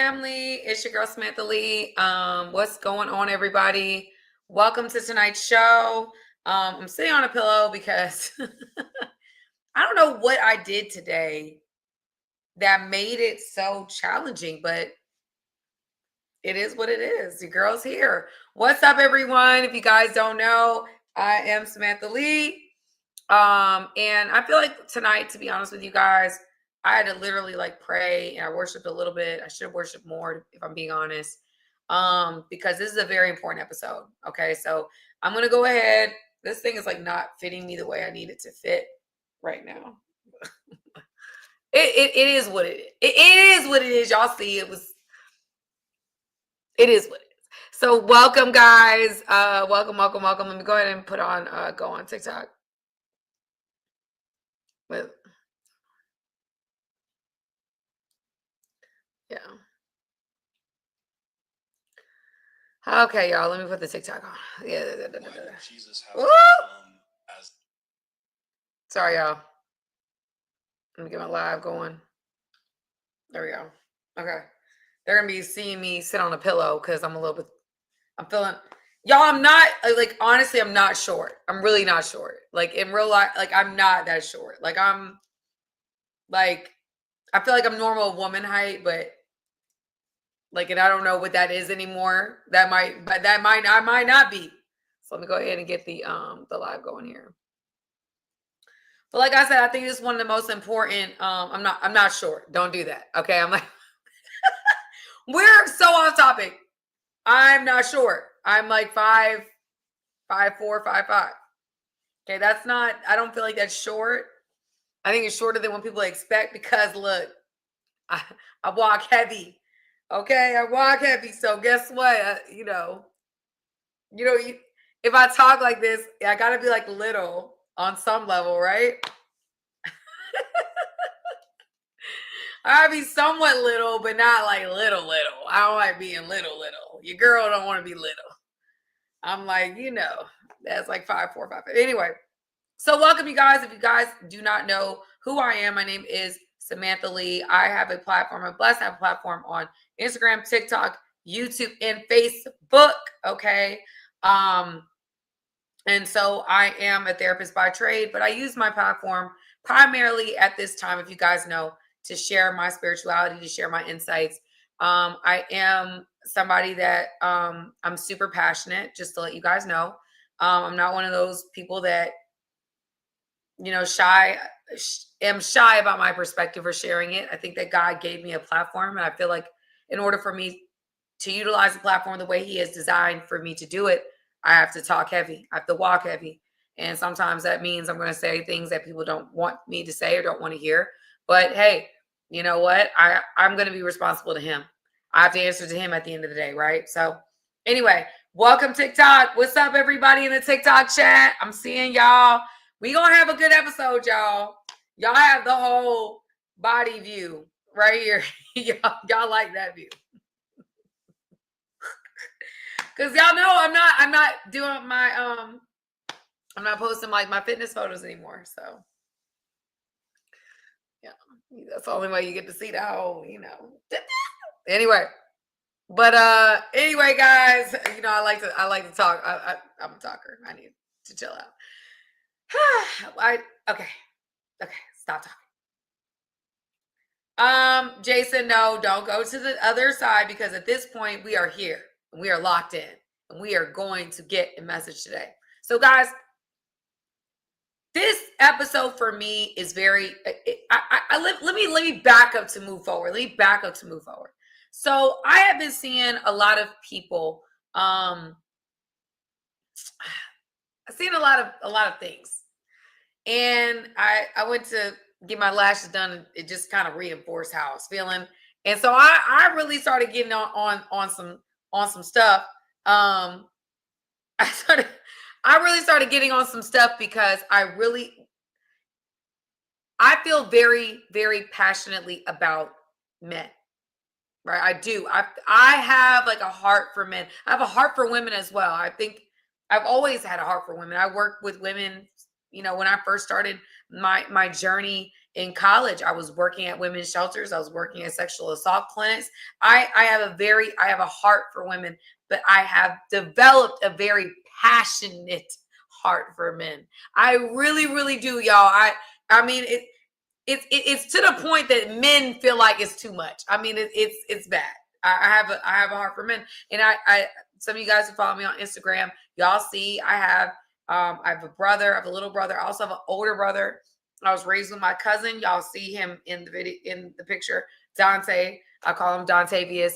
family? It's your girl Samantha Lee. What's going on, everybody? Welcome to tonight's show. I'm sitting on a pillow because I don't know what I did today that made it so challenging, but it is what it is. Your girl's here. What's up, everyone? If you guys don't know, I am Samantha Lee. And I feel like tonight, to be honest with you guys, I had to literally like pray and I worshiped a little bit. I should have worshiped more, if I'm being honest. Because this is a very important episode. Okay, so I'm gonna go ahead. This thing is like not fitting me the way I need it to fit right now. It is what it is. It is what it is. Y'all see, it is what it is. So welcome, guys. Welcome. Let me go ahead and put on go on TikTok. With yeah. Okay, y'all. Let me put the TikTok on. Yeah. Jesus as sorry, y'all. Let me get my live going. There we go. Okay. They're gonna be seeing me sit on a pillow because I'm feeling y'all, I'm not like honestly, I'm not short. I'm really not short. Like in real life, like I'm not that short. Like I feel like I'm normal woman height, but like, and I don't know what that is anymore. I might not be. So let me go ahead and get the live going here. But like I said, I think this is one of the most important. I'm not short. Don't do that. Okay. I'm like, we're so off topic. I'm not short. I'm like 5'4", 5'5". Okay, that's not. I don't feel like that's short. I think it's shorter than what people expect because look, I walk heavy. Okay, I walk heavy. So guess what? If I talk like this, I gotta be like little on some level, right? I gotta be somewhat little, but not like little. I don't like being little. Your girl don't want to be little. I'm like, that's like 5'4", 5'5". Anyway, so welcome you guys. If you guys do not know who I am, my name is Samantha Lee. I have a platform. I'm blessed to have a platform on Instagram, TikTok, YouTube, and Facebook. Okay. And so I am a therapist by trade, but I use my platform primarily at this time, if you guys know, to share my spirituality, to share my insights. I am somebody that I'm super passionate, just to let you guys know. I'm not one of those people that, am shy about my perspective or sharing it. I think that God gave me a platform, and I feel like in order for me to utilize the platform the way He has designed for me to do it, I have to talk heavy. I have to walk heavy. And sometimes that means I'm going to say things that people don't want me to say or don't want to hear. But hey, you know what? I'm going to be responsible to Him. I have to answer to Him at the end of the day, right? So anyway, welcome TikTok. What's up, everybody in the TikTok chat? I'm seeing y'all. We going to have a good episode, y'all. Y'all have the whole body view right here. y'all like that view. Because y'all know I'm not doing my I'm not posting like my fitness photos anymore. So yeah, that's the only way you get to see the whole, Anyway. But anyway, guys, I like to talk. I'm a talker. I need to chill out. Okay, stop talking. Jason, no, don't go to the other side because at this point we are here. We are locked in and we are going to get a message today. So guys, this episode for me is very, let me back up to move forward. So I have been seeing a lot of people, I've seen a lot of things, and I went to get my lashes done and it just kind of reinforced how I was feeling. And so I really started getting on some stuff. I really started getting on some stuff because I feel very, very passionately about men, right? I do. I have like a heart for men. I have a heart for women as well. I think I've always had a heart for women. I worked with women, when I first started my journey in college, I was working at women's shelters. I was working at sexual assault clinics. I have a heart for women, but I have developed a very passionate heart for men. I really, really do, y'all. I mean, it's to the point that men feel like it's too much. I mean, it's bad. I have a heart for men, and I some of you guys who follow me on Instagram, y'all see I have a brother, I have a little brother. I also have an older brother. I was raised with my cousin. Y'all see him in the video, in the picture, Dante. I call him Dontavius.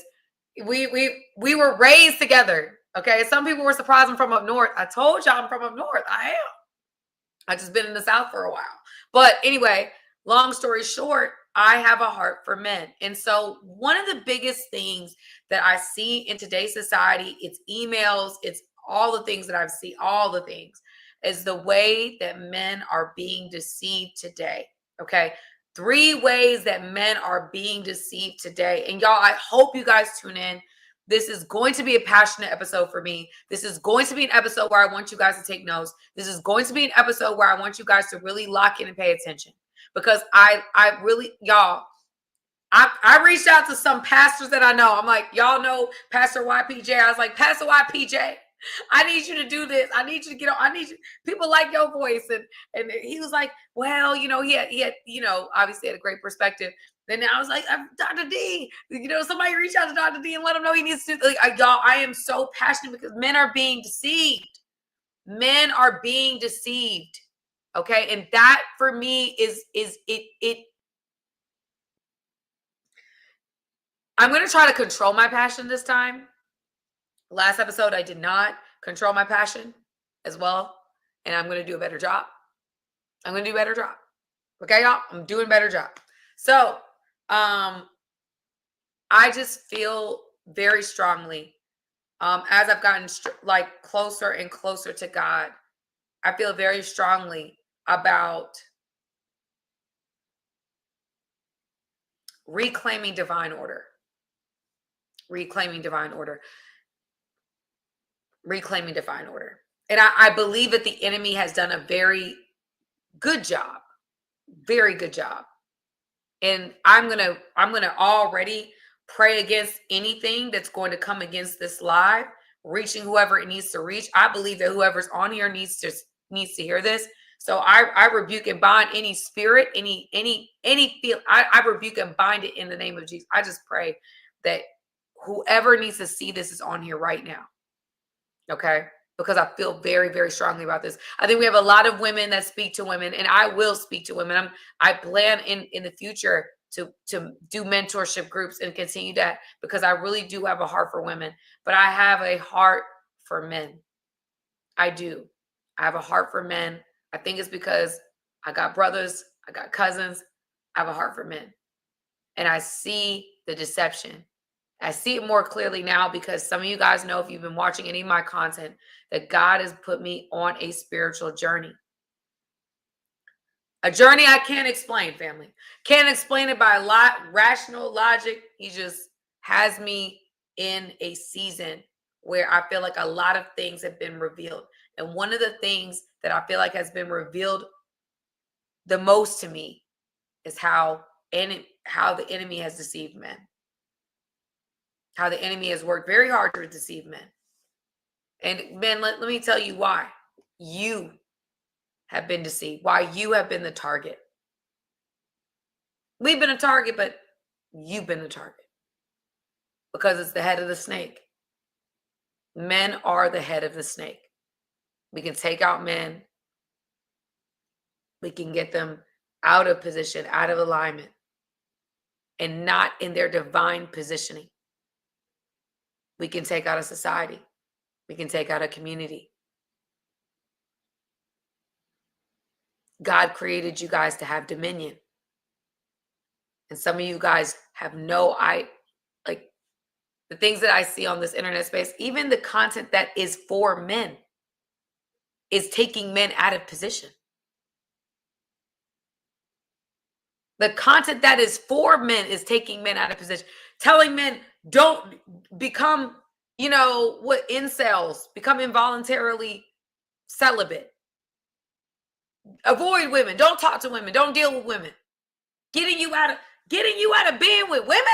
We were raised together. Okay. Some people were surprised I'm from up north. I told y'all I'm from up north. I am. I just been in the South for a while. But anyway, long story short, I have a heart for men. And so one of the biggest things that I see in today's society, it's emails, it's all the things that I've seen, all the things, is the way that men are being deceived today. Okay. 3 ways that men are being deceived today. And y'all, I hope you guys tune in. This is going to be a passionate episode for me. This is going to be an episode where I want you guys to take notes. This is going to be an episode where I want you guys to really lock in and pay attention. Because I really, y'all, I reached out to some pastors that I know. I'm like, y'all know Pastor YPJ. I was like, Pastor YPJ, I need you to do this. I need you to get on. I need you. People like your voice. And he was like, well, he had, obviously had a great perspective. Then I was like, Dr. D, somebody reach out to Dr. D and let him know he needs to. Y'all, I am so passionate because men are being deceived. Men are being deceived. Okay. And that for me is it. I'm going to try to control my passion this time. Last episode, I did not control my passion as well. And I'm going to do a better job. I'm going to do a better job. Okay, y'all? I'm doing a better job. So, I just feel very strongly, as I've gotten closer and closer to God, I feel very strongly about reclaiming divine order. Reclaiming divine order. Reclaiming divine order. And I believe that the enemy has done a very good job. Very good job. And I'm gonna already pray against anything that's going to come against this live, reaching whoever it needs to reach. I believe that whoever's on here needs to hear this. So I rebuke and bind any spirit, any feel. I rebuke and bind it in the name of Jesus. I just pray that whoever needs to see this is on here right now. Okay. Because I feel very, very strongly about this. I think we have a lot of women that speak to women, and I will speak to women. I plan in the future to do mentorship groups and continue that, because I really do have a heart for women, but I have a heart for men. I do. I have a heart for men. I think it's because I got brothers, I got cousins. I have a heart for men, and I see the deception. I see it more clearly now because some of you guys know, if you've been watching any of my content, that God has put me on a spiritual journey. A journey I can't explain, family. Can't explain it by rational logic. He just has me in a season where I feel like a lot of things have been revealed. And one of the things that I feel like has been revealed the most to me is how the enemy has deceived men. How the enemy has worked very hard to deceive men. And men, let me tell you why you have been deceived, why you have been the target. We've been a target, but you've been the target because it's the head of the snake. Men are the head of the snake. We can take out men. We can get them out of position, out of alignment, and not in their divine positioning. We can take out a society. We can take out a community. God created you guys to have dominion. And some of you guys have like the things that I see on this internet space, even the content that is for men is taking men out of position. The content that is for men is taking men out of position, telling men don't become, what incels, become involuntarily celibate. Avoid women. Don't talk to women. Don't deal with women. getting you out of being with women.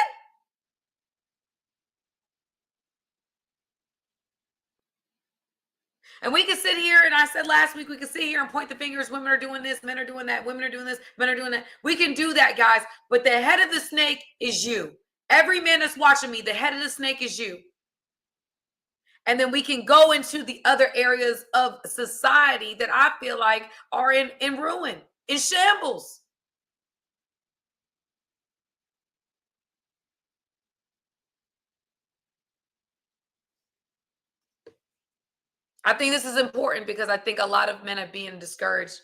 And we can sit here, and I said last week, we can sit here and point the fingers. Women are doing this, men are doing that, women are doing this, men are doing that. We can do that, guys. But the head of the snake is you. Every man that's watching me, the head of the snake is you. And then we can go into the other areas of society that I feel like are in ruin, in shambles. I think this is important because I think a lot of men are being discouraged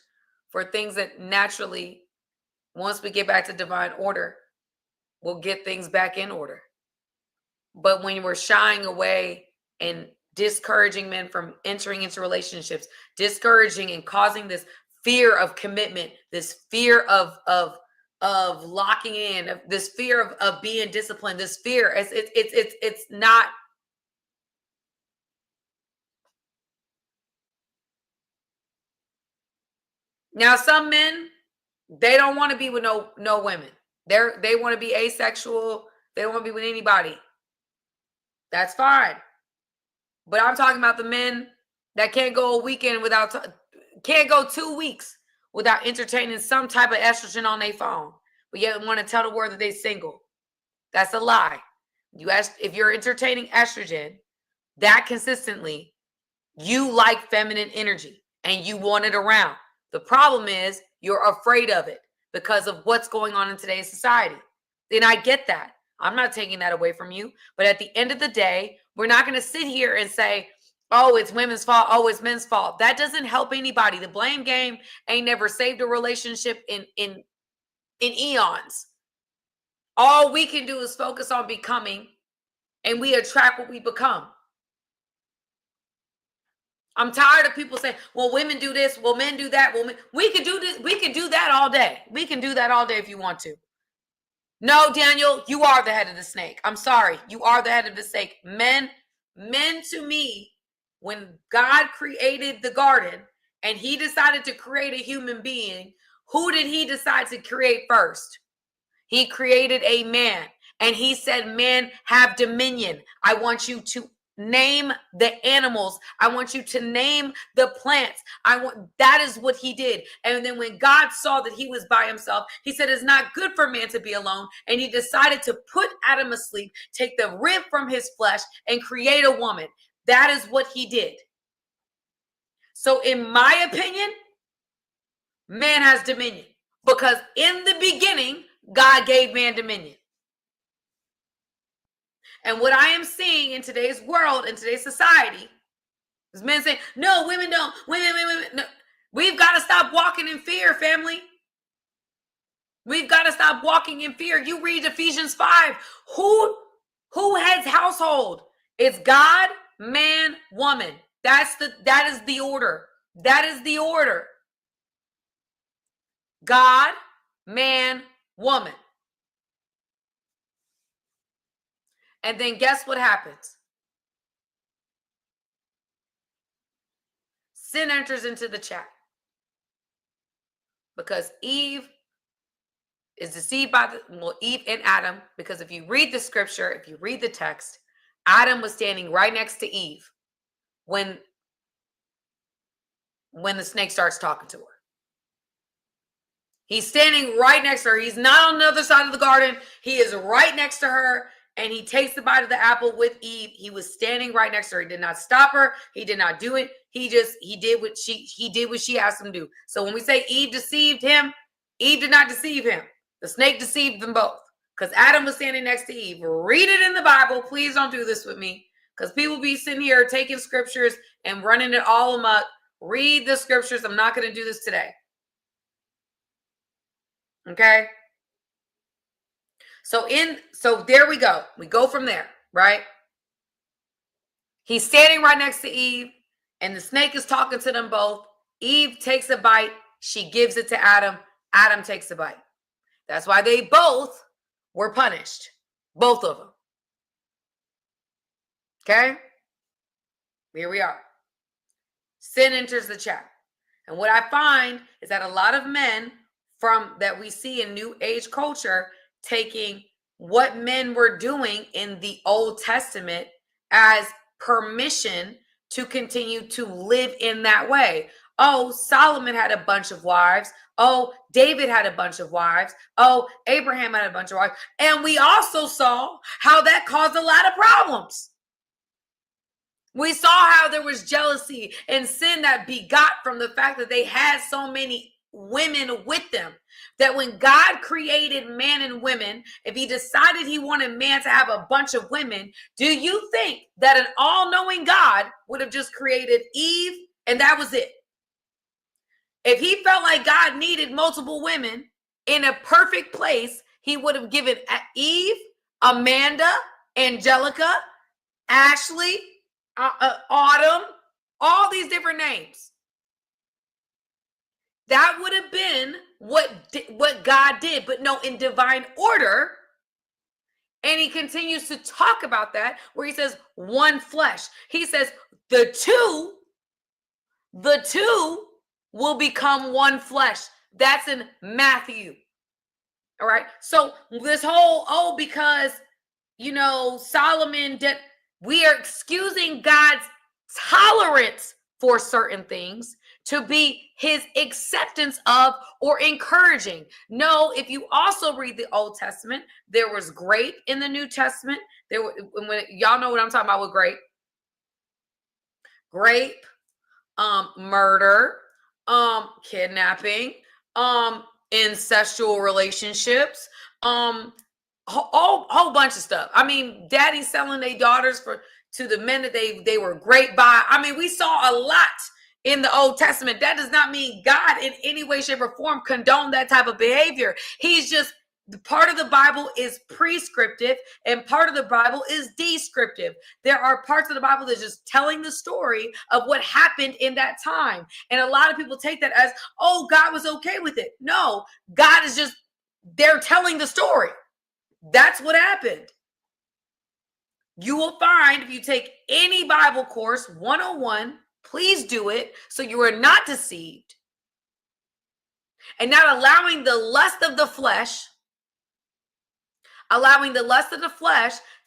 for things that naturally, once we get back to divine order, we'll get things back in order. But when we're shying away and discouraging men from entering into relationships, discouraging and causing this fear of commitment, this fear of locking in, this fear of being disciplined, this fear, it's not. Now, some men, they don't want to be with no women. They want to be asexual. They don't want to be with anybody. That's fine. But I'm talking about the men that can't go a weekend can't go 2 weeks without entertaining some type of estrogen on their phone, but yet want to tell the world that they're single. That's a lie. If you're entertaining estrogen that consistently, you like feminine energy and you want it around. The problem is you're afraid of it because of what's going on in today's society. And I get that. I'm not taking that away from you. But at the end of the day, we're not going to sit here and say, oh, it's women's fault. Oh, it's men's fault. That doesn't help anybody. The blame game ain't never saved a relationship in eons. All we can do is focus on becoming, and we attract what we become. I'm tired of people saying, well, women do this, well, men do that. Well, we can do this. We can do that all day. We can do that all day if you want to. No, Daniel, you are the head of the snake. I'm sorry. You are the head of the snake. Men to me, when God created the garden and he decided to create a human being, who did he decide to create first? He created a man, and he said, men have dominion. I want you to name the animals. I want you to name the plants. That is what he did. And then when God saw that he was by himself, he said, it's not good for man to be alone. And he decided to put Adam asleep, take the rib from his flesh, and create a woman. That is what he did. So in my opinion, man has dominion, because in the beginning, God gave man dominion. And what I am seeing in today's world, in today's society, is men saying, no, women don't. Women. No. We've got to stop walking in fear, family. We've got to stop walking in fear. You read Ephesians 5. Who heads household? It's God, man, woman. That is the order. That is the order. God, man, woman. And then guess what happens? Sin enters into the chat. Because Eve is deceived by Eve and Adam. Because if you read the scripture, if you read the text, Adam was standing right next to Eve when the snake starts talking to her. He's standing right next to her. He's not on the other side of the garden. He is right next to her. And he takes the bite of the apple with Eve. He was standing right next to her. He did not stop her. He did not do it. He did what she asked him to do. So when we say Eve deceived him, Eve did not deceive him. The snake deceived them both, because Adam was standing next to Eve. Read it in the Bible. Please don't do this with me, because people be sitting here taking scriptures and running it all amok. Read the scriptures. I'm not going to do this today. Okay? So there we go. We go from there, right? He's standing right next to Eve, and the snake is talking to them both. Eve takes a bite. She gives it to Adam. Adam takes a bite. That's why they both were punished. Both of them. Okay? Here we are. Sin enters the chat. And what I find is that a lot of men from that we see in New Age culture, taking what men were doing in the Old Testament as permission to continue to live in that way. Oh, Solomon had a bunch of wives. Oh, David had a bunch of wives. Oh, Abraham had a bunch of wives. And we also saw how that caused a lot of problems. We saw how there was jealousy and sin that begot from the fact that they had so many women with them. That when God created man and women, if he decided he wanted man to have a bunch of women, do you think that an all-knowing God would have just created Eve and that was it? If he felt like God needed multiple women in a perfect place, he would have given Eve, Amanda, Angelica, Ashley, Autumn, all these different names. That would have been what God did, but no, in divine order. And he continues to talk about that where he says one flesh. He says the two will become one flesh. That's in Matthew. All right. So this whole, because, Solomon did, we are excusing God's tolerance for certain things to be his acceptance of or encouraging. No, if you also read the Old Testament, there was grape in the New Testament. When y'all know what I'm talking about with grape. Grape, murder, kidnapping, incestual relationships, whole bunch of stuff. I mean, daddy selling their daughters to the men that they were great by. I mean, we saw a lot in the Old Testament. That does not mean God in any way, shape, or form condoned that type of behavior. He's just, part of the Bible is prescriptive and part of the Bible is descriptive. There are parts of the Bible that's just telling the story of what happened in that time. And a lot of people take that as, oh, God was okay with it. No, God is just, they're telling the story. That's what happened. You will find, if you take any Bible course, 101, please do it so you are not deceived and not allowing the lust of the flesh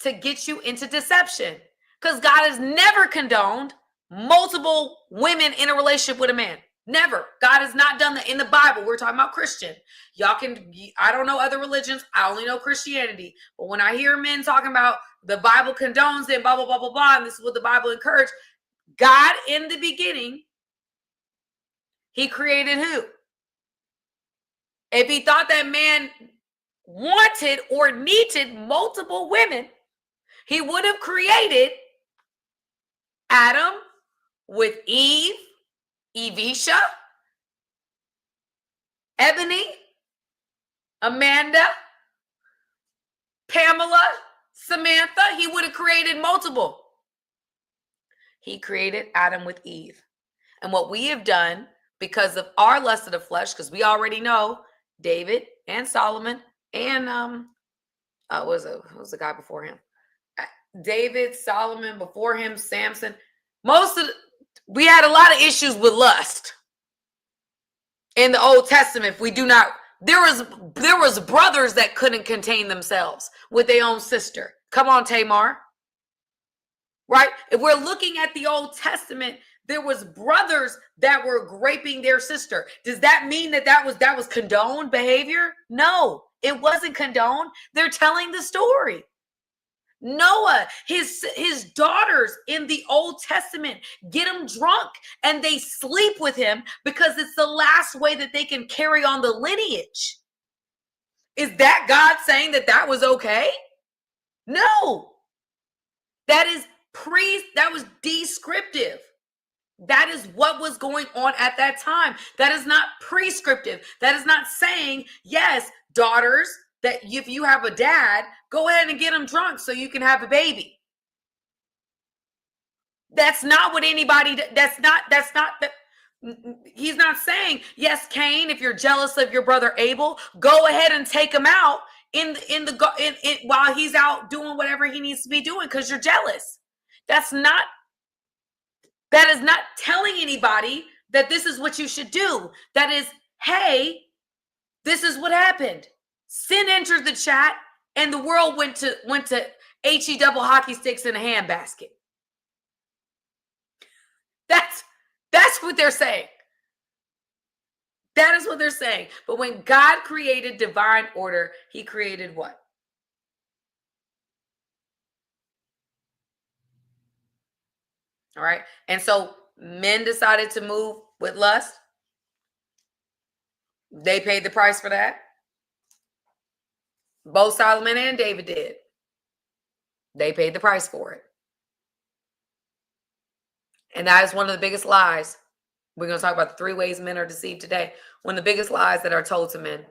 to get you into deception. Because God has never condoned multiple women in a relationship with a man. Never. God has not done that in the Bible. We're talking about Christian. I don't know other religions. I only know Christianity. But when I hear men talking about the Bible condones it, blah, blah, blah, blah, blah, and this is what the Bible encouraged, God in the beginning, he created who? If he thought that man wanted or needed multiple women, he would have created Adam with Eve, Evisha, Ebony, Amanda, Pamela, Samantha. He would have created multiple. He created Adam with Eve. And what we have done, because of our lust of the flesh, because we already know David and Solomon and what was the guy before him? David, Solomon, before him, Samson. We had a lot of issues with lust in the Old Testament. There was brothers that couldn't contain themselves with their own sister. Come on, Tamar. Right? If we're looking at the Old Testament, there was brothers that were raping their sister. Does that mean that was condoned behavior? No, it wasn't condoned. They're telling the story. Noah, his daughters in the Old Testament get him drunk and they sleep with him because it's the last way that they can carry on the lineage. Is that God saying that was okay? No. That was descriptive. That is what was going on at that time. That is not prescriptive. That is not saying, yes, daughters, that if you have a dad, go ahead and get him drunk so you can have a baby. That's not what anybody, he's not saying, yes, Cain, if you're jealous of your brother Abel, go ahead and take him out while he's out doing whatever he needs to be doing because you're jealous. That is not telling anybody that this is what you should do. That is, hey, This is what happened. Sin entered the chat, and the world went to HE double hockey sticks in a handbasket. That's what they're saying. That is what they're saying. But when God created divine order, he created what? All right. And so men decided to move with lust. They paid the price for that. Both Solomon and David did. They paid the price for it. And that is one of the biggest lies. We're going to talk about the 3 ways men are deceived today. One of the biggest lies that are told to men.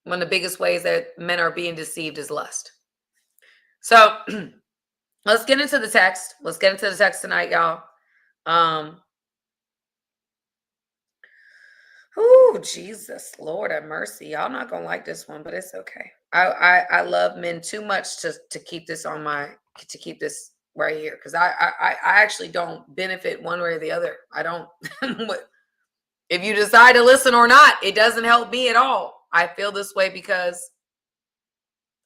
One of the biggest ways that men are being deceived is lust. So let's get into the text. Let's get into the text tonight, y'all. Oh, Jesus, Lord have mercy. Y'all not gonna like this one, but it's okay. I love men too much to keep this on to keep this right here, because I actually don't benefit one way or the other. I don't. If you decide to listen or not, it doesn't help me at all. I feel this way because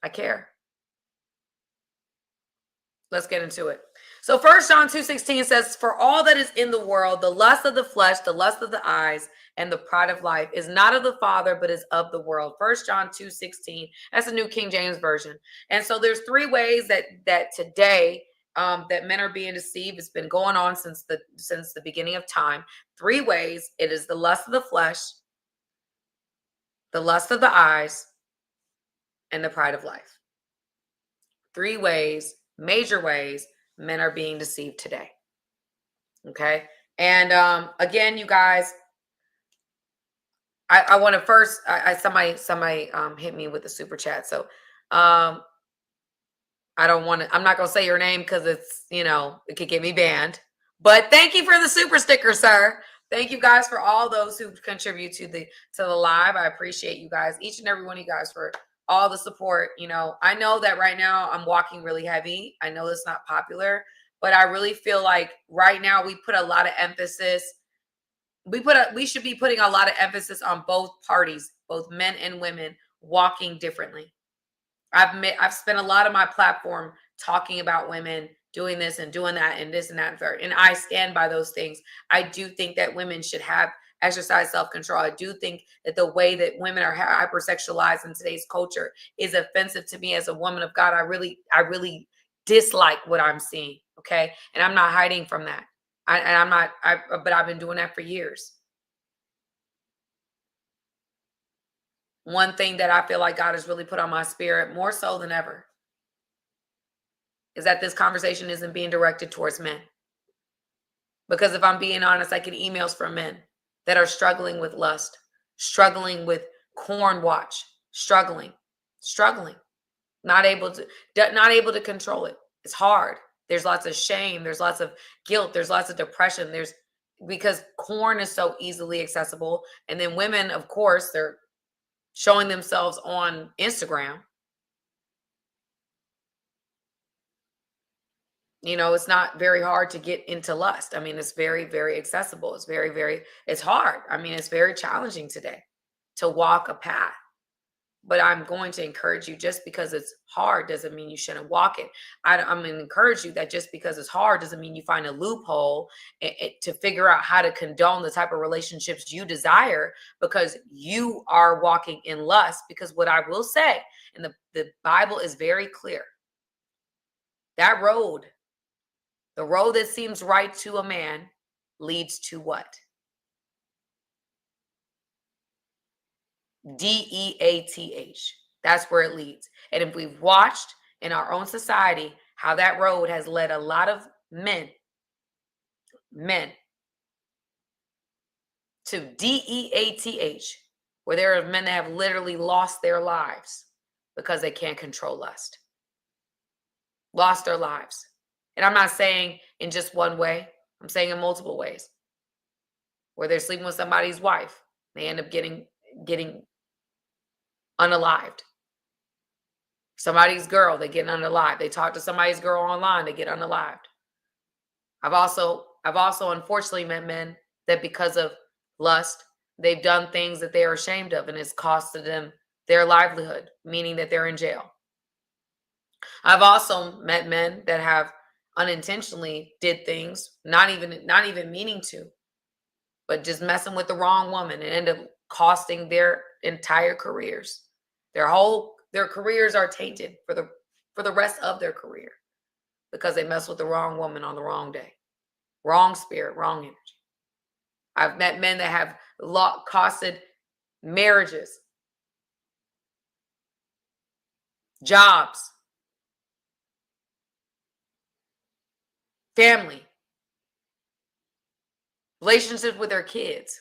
I care. Let's get into it. So 1 John 2:16 says, "For all that is in the world, the lust of the flesh, the lust of the eyes, and the pride of life is not of the Father, but is of the world." 1 John 2:16. That's the New King James Version. And so there's 3 ways that today that men are being deceived. It's been going on since the beginning of time. 3 ways. It is the lust of the flesh, the lust of the eyes, and the pride of life. 3 ways, major ways, men are being deceived today. Okay. And again, you guys, I want to first, somebody hit me with a super chat. So I don't want to, I'm not going to say your name because it's, it could get me banned. But thank you for the super sticker, sir. Thank you guys for all those who contribute to the live. I appreciate you guys, each and every one of you guys, for all the support. I know that right now I'm walking really heavy. I know it's not popular, but I really feel like right now we put a lot of emphasis. We should be putting a lot of emphasis on both parties, both men and women, walking differently. I've spent a lot of my platform talking about women doing this and doing that and this and that and third, and I stand by those things. I do think that women should exercise self-control. I do think that the way that women are hypersexualized in today's culture is offensive to me as a woman of God. I really dislike what I'm seeing. Okay. And I'm not hiding from that. But I've been doing that for years. One thing that I feel like God has really put on my spirit more so than ever is that this conversation isn't being directed towards men. Because if I'm being honest, I get emails from men that are struggling with lust, struggling with corn watch, struggling, not able to control it. It's hard. There's lots of shame. There's lots of guilt. There's lots of depression. Because corn is so easily accessible. And then women, of course, they're showing themselves on Instagram. It's not very hard to get into lust. I mean, it's very, very accessible. It's it's hard. I mean, it's very challenging today to walk a path. But I'm going to encourage you, just because it's hard doesn't mean you shouldn't walk it. I'm going to encourage you that just because it's hard doesn't mean you find a loophole to figure out how to condone the type of relationships you desire because you are walking in lust. Because what I will say, and the Bible is very clear, that road, the road that seems right to a man, leads to what? DEATH. That's where it leads. And if we've watched in our own society how that road has led a lot of men to DEATH, where there are men that have literally lost their lives because they can't control lust. Lost their lives. And I'm not saying in just one way. I'm saying in multiple ways. Where they're sleeping with somebody's wife. They end up getting unalived. Somebody's girl, they get unalived. They talk to somebody's girl online, they get unalived. I've also unfortunately met men that because of lust. They've done things that they are ashamed of, and it's costed them their livelihood, meaning that they're in jail. I've also met men that have unintentionally did things, not even meaning to, but just messing with the wrong woman and end up costing their entire careers. Their careers are tainted for the rest of their career because they mess with the wrong woman on the wrong day. Wrong spirit, wrong energy. I've met men that have costed marriages, jobs, family, relationships with their kids,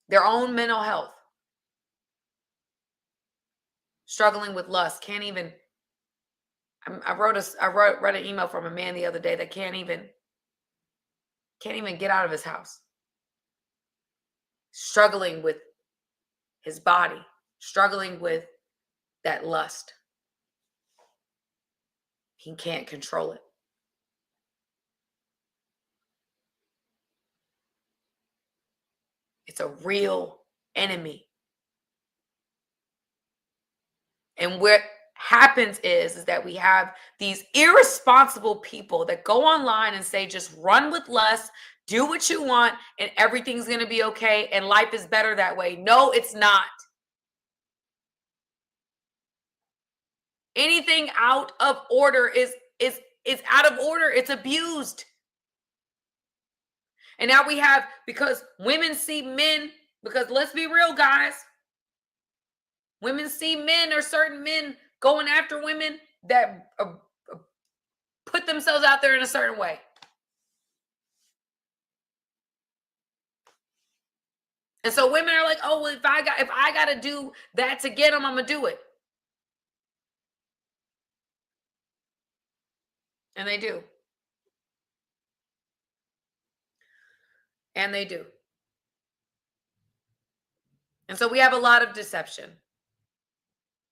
their own mental health, struggling with lust, can't even. I read an email from a man the other day that can't even get out of his house, struggling with his body, struggling with that lust. He can't control it. It's a real enemy. And what happens is that we have these irresponsible people that go online and say, just run with lust, do what you want, and everything's going to be okay, and life is better that way. No, it's not. Anything out of order is out of order. It's abused. And now we have, because women see men, because let's be real, guys. Women see men or certain men going after women that put themselves out there in a certain way. And so women are like, oh, well, if I got to do that to get them, I'm going to do it. And they do. And they do. And so we have a lot of deception.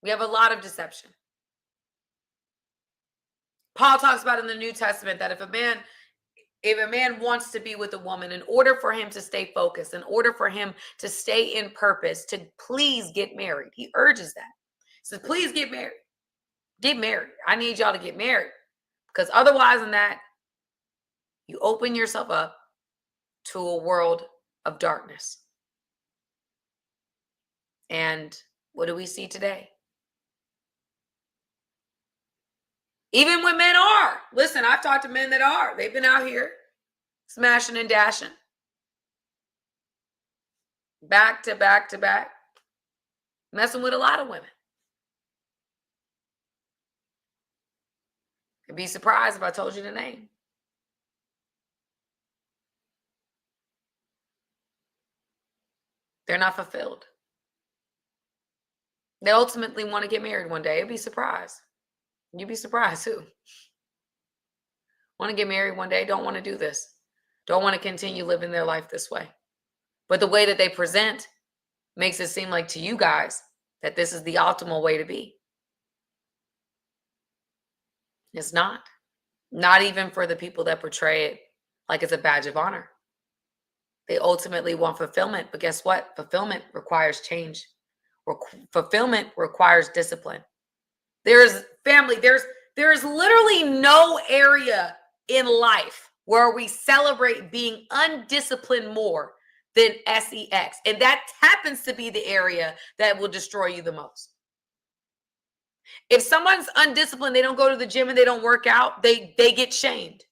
We have a lot of deception. Paul talks about in the New Testament that if a man wants to be with a woman, in order for him to stay focused, in order for him to stay in purpose, to please get married, he urges that. He says, please get married. Get married. I need y'all to get married. Because otherwise than that, you open yourself up to a world of darkness. And what do we see today? Even when men are. Listen, I've talked to men that are. They've been out here smashing and dashing. Back to back to back. Messing with a lot of women. I'd be surprised if I told you the name. They're not fulfilled. They ultimately want to get married one day. You'd be surprised. You'd be surprised who? Want to get married one day, don't want to do this. Don't want to continue living their life this way. But the way that they present makes it seem like to you guys that this is the optimal way to be. It's not. Not even for the people that portray it like it's a badge of honor. They ultimately want fulfillment, but guess what? Fulfillment requires change. Fulfillment requires discipline. There's family. There's literally no area in life where we celebrate being undisciplined more than sex. And that happens to be the area that will destroy you the most. If someone's undisciplined, they don't go to the gym and they don't work out, they get shamed,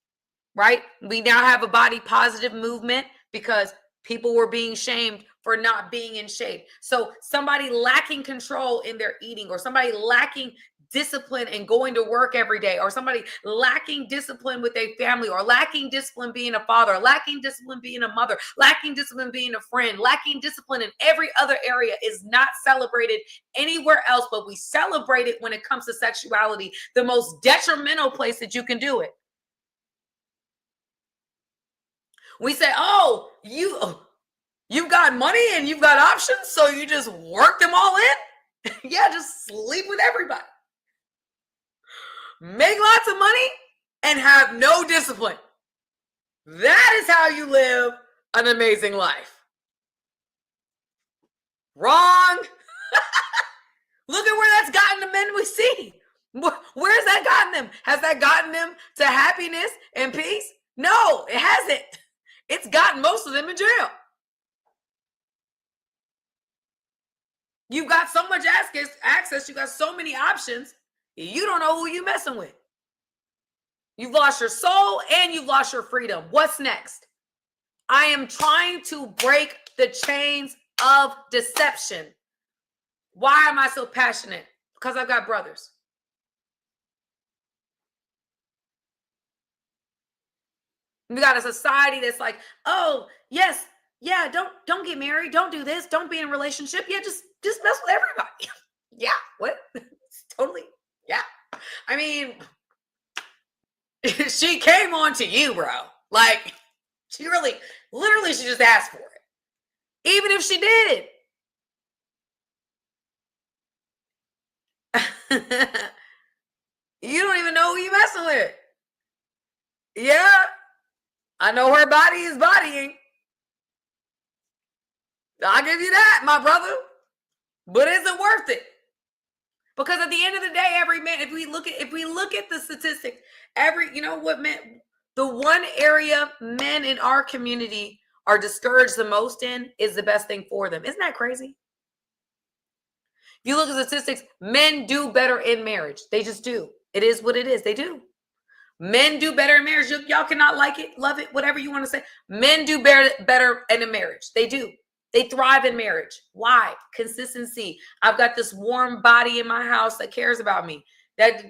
right? We now have a body positive movement because people were being shamed for not being in shape. So somebody lacking control in their eating, or somebody lacking discipline and going to work every day, or somebody lacking discipline with a family, or lacking discipline being a father, lacking discipline being a mother, lacking discipline being a friend, lacking discipline in every other area is not celebrated anywhere else, but we celebrate it when it comes to sexuality, the most detrimental place that you can do it. We say, oh, you've got money and you've got options, so you just work them all in? Yeah, just sleep with everybody. Make lots of money and have no discipline. That is how you live an amazing life. Wrong. Look at where that's gotten the men we see. Where's that gotten them? Has that gotten them to happiness and peace? No, it hasn't. It's gotten most of them in jail. You've got so much access. You got so many options. You don't know who you're messing with. You've lost your soul and you've lost your freedom. What's next? I am trying to break the chains of deception. Why am I so passionate? Because I've got brothers. We got a society that's like, oh, yes, yeah, don't get married, don't do this, don't be in a relationship. Yeah, just mess with everybody. Yeah, what? Totally, yeah. I mean, she came on to you, bro. Like, she literally, she just asked for it. Even if she did. You don't even know who you're messing with. Yeah. I know her body is bodying. I'll give you that, my brother. But is it worth it? Because at the end of the day, every man, if we look at the statistics, you know what, man, the one area men in our community are discouraged the most in is the best thing for them. Isn't that crazy? If you look at statistics, men do better in marriage. They just do. It is what it is. They do. Men do better in marriage. Y'all cannot like it, love it, whatever you want to say. Men do better in a marriage. They do. They thrive in marriage. Why? Consistency. I've got this warm body in my house that cares about me. That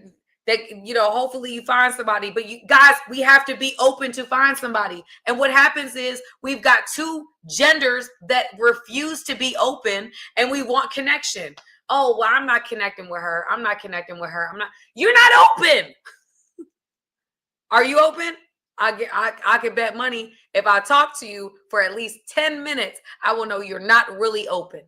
hopefully you find somebody. But you guys, we have to be open to find somebody. And what happens is we've got two genders that refuse to be open, and we want connection. Oh, well, I'm not connecting with her. I'm not connecting with her. You're not open. Are you open? I could bet money if I talk to you for at least 10 minutes, I will know you're not really open.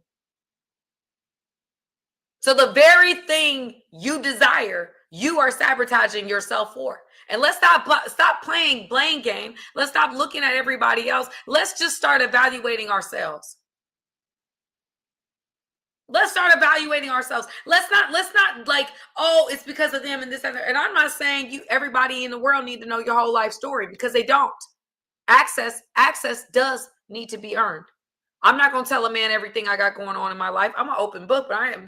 So the very thing you desire, you are sabotaging yourself for. And let's stop playing blame game. Let's stop looking at everybody else. Let's just start evaluating ourselves. Let's start evaluating ourselves. Let's not like, oh, it's because of them and this and that. And I'm not saying everybody in the world need to know your whole life story, because they don't. Access does need to be earned. I'm not going to tell a man everything I got going on in my life. I'm an open book, but I got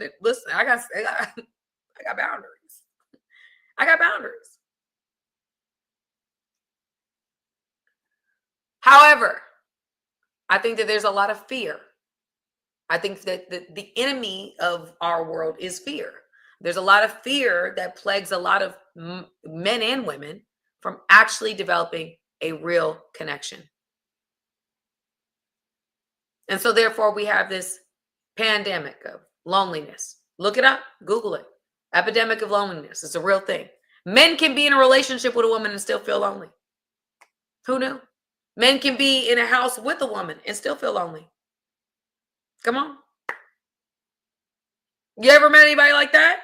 boundaries. I got boundaries. However, I think that there's a lot of fear. I think that the enemy of our world is fear. There's a lot of fear that plagues a lot of men and women from actually developing a real connection. And so therefore we have this pandemic of loneliness. Look it up, Google it. Epidemic of loneliness. It's a real thing. Men can be in a relationship with a woman and still feel lonely. Who knew? Men can be in a house with a woman and still feel lonely. Come on. You ever met anybody like that?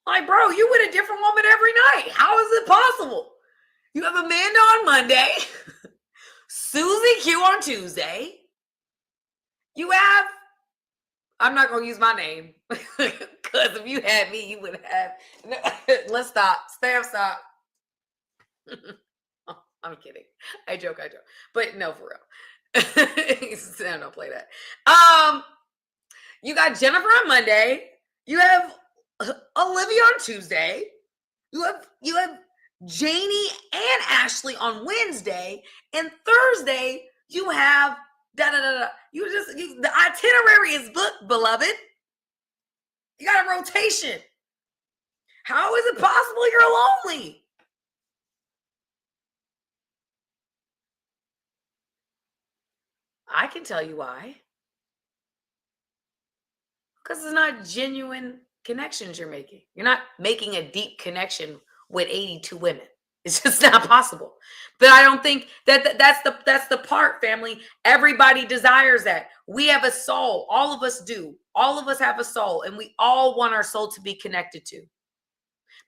Like, bro, you with a different woman every night. How is it possible? You have Amanda on Monday, Susie Q on Tuesday. You have, I'm not going to use my name, because if you had me, you would have. Let's stop. Stop. I'm kidding. I joke. But no, for real. Don't play that. You got Jennifer on Monday. You have Olivia on Tuesday. You have Janie and Ashley on Wednesday, and Thursday you have the itinerary is booked, beloved. You got a rotation. How is it possible you're lonely? I can tell you why. Because it's not genuine connections you're making. You're not making a deep connection with 82 women. It's just not possible. But I don't think that's the part, family. Everybody desires that. We have a soul. All of us do. All of us have a soul, and we all want our soul to be connected to.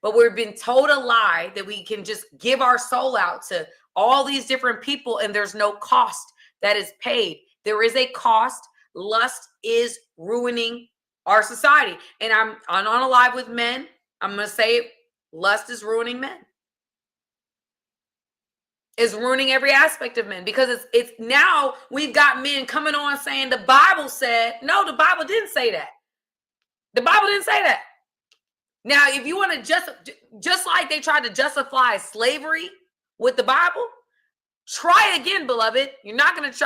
But we've been told a lie that we can just give our soul out to all these different people and there's no cost that is paid. There is a cost. Lust is ruining our society. And I'm on a live with men. I'm going to say it. Lust is ruining men. Is ruining every aspect of men, because it's now we've got men coming on saying the Bible said. No, the Bible didn't say that. The Bible didn't say that. Now, if you want to just like they tried to justify slavery with the Bible, try it again, beloved. You're not going to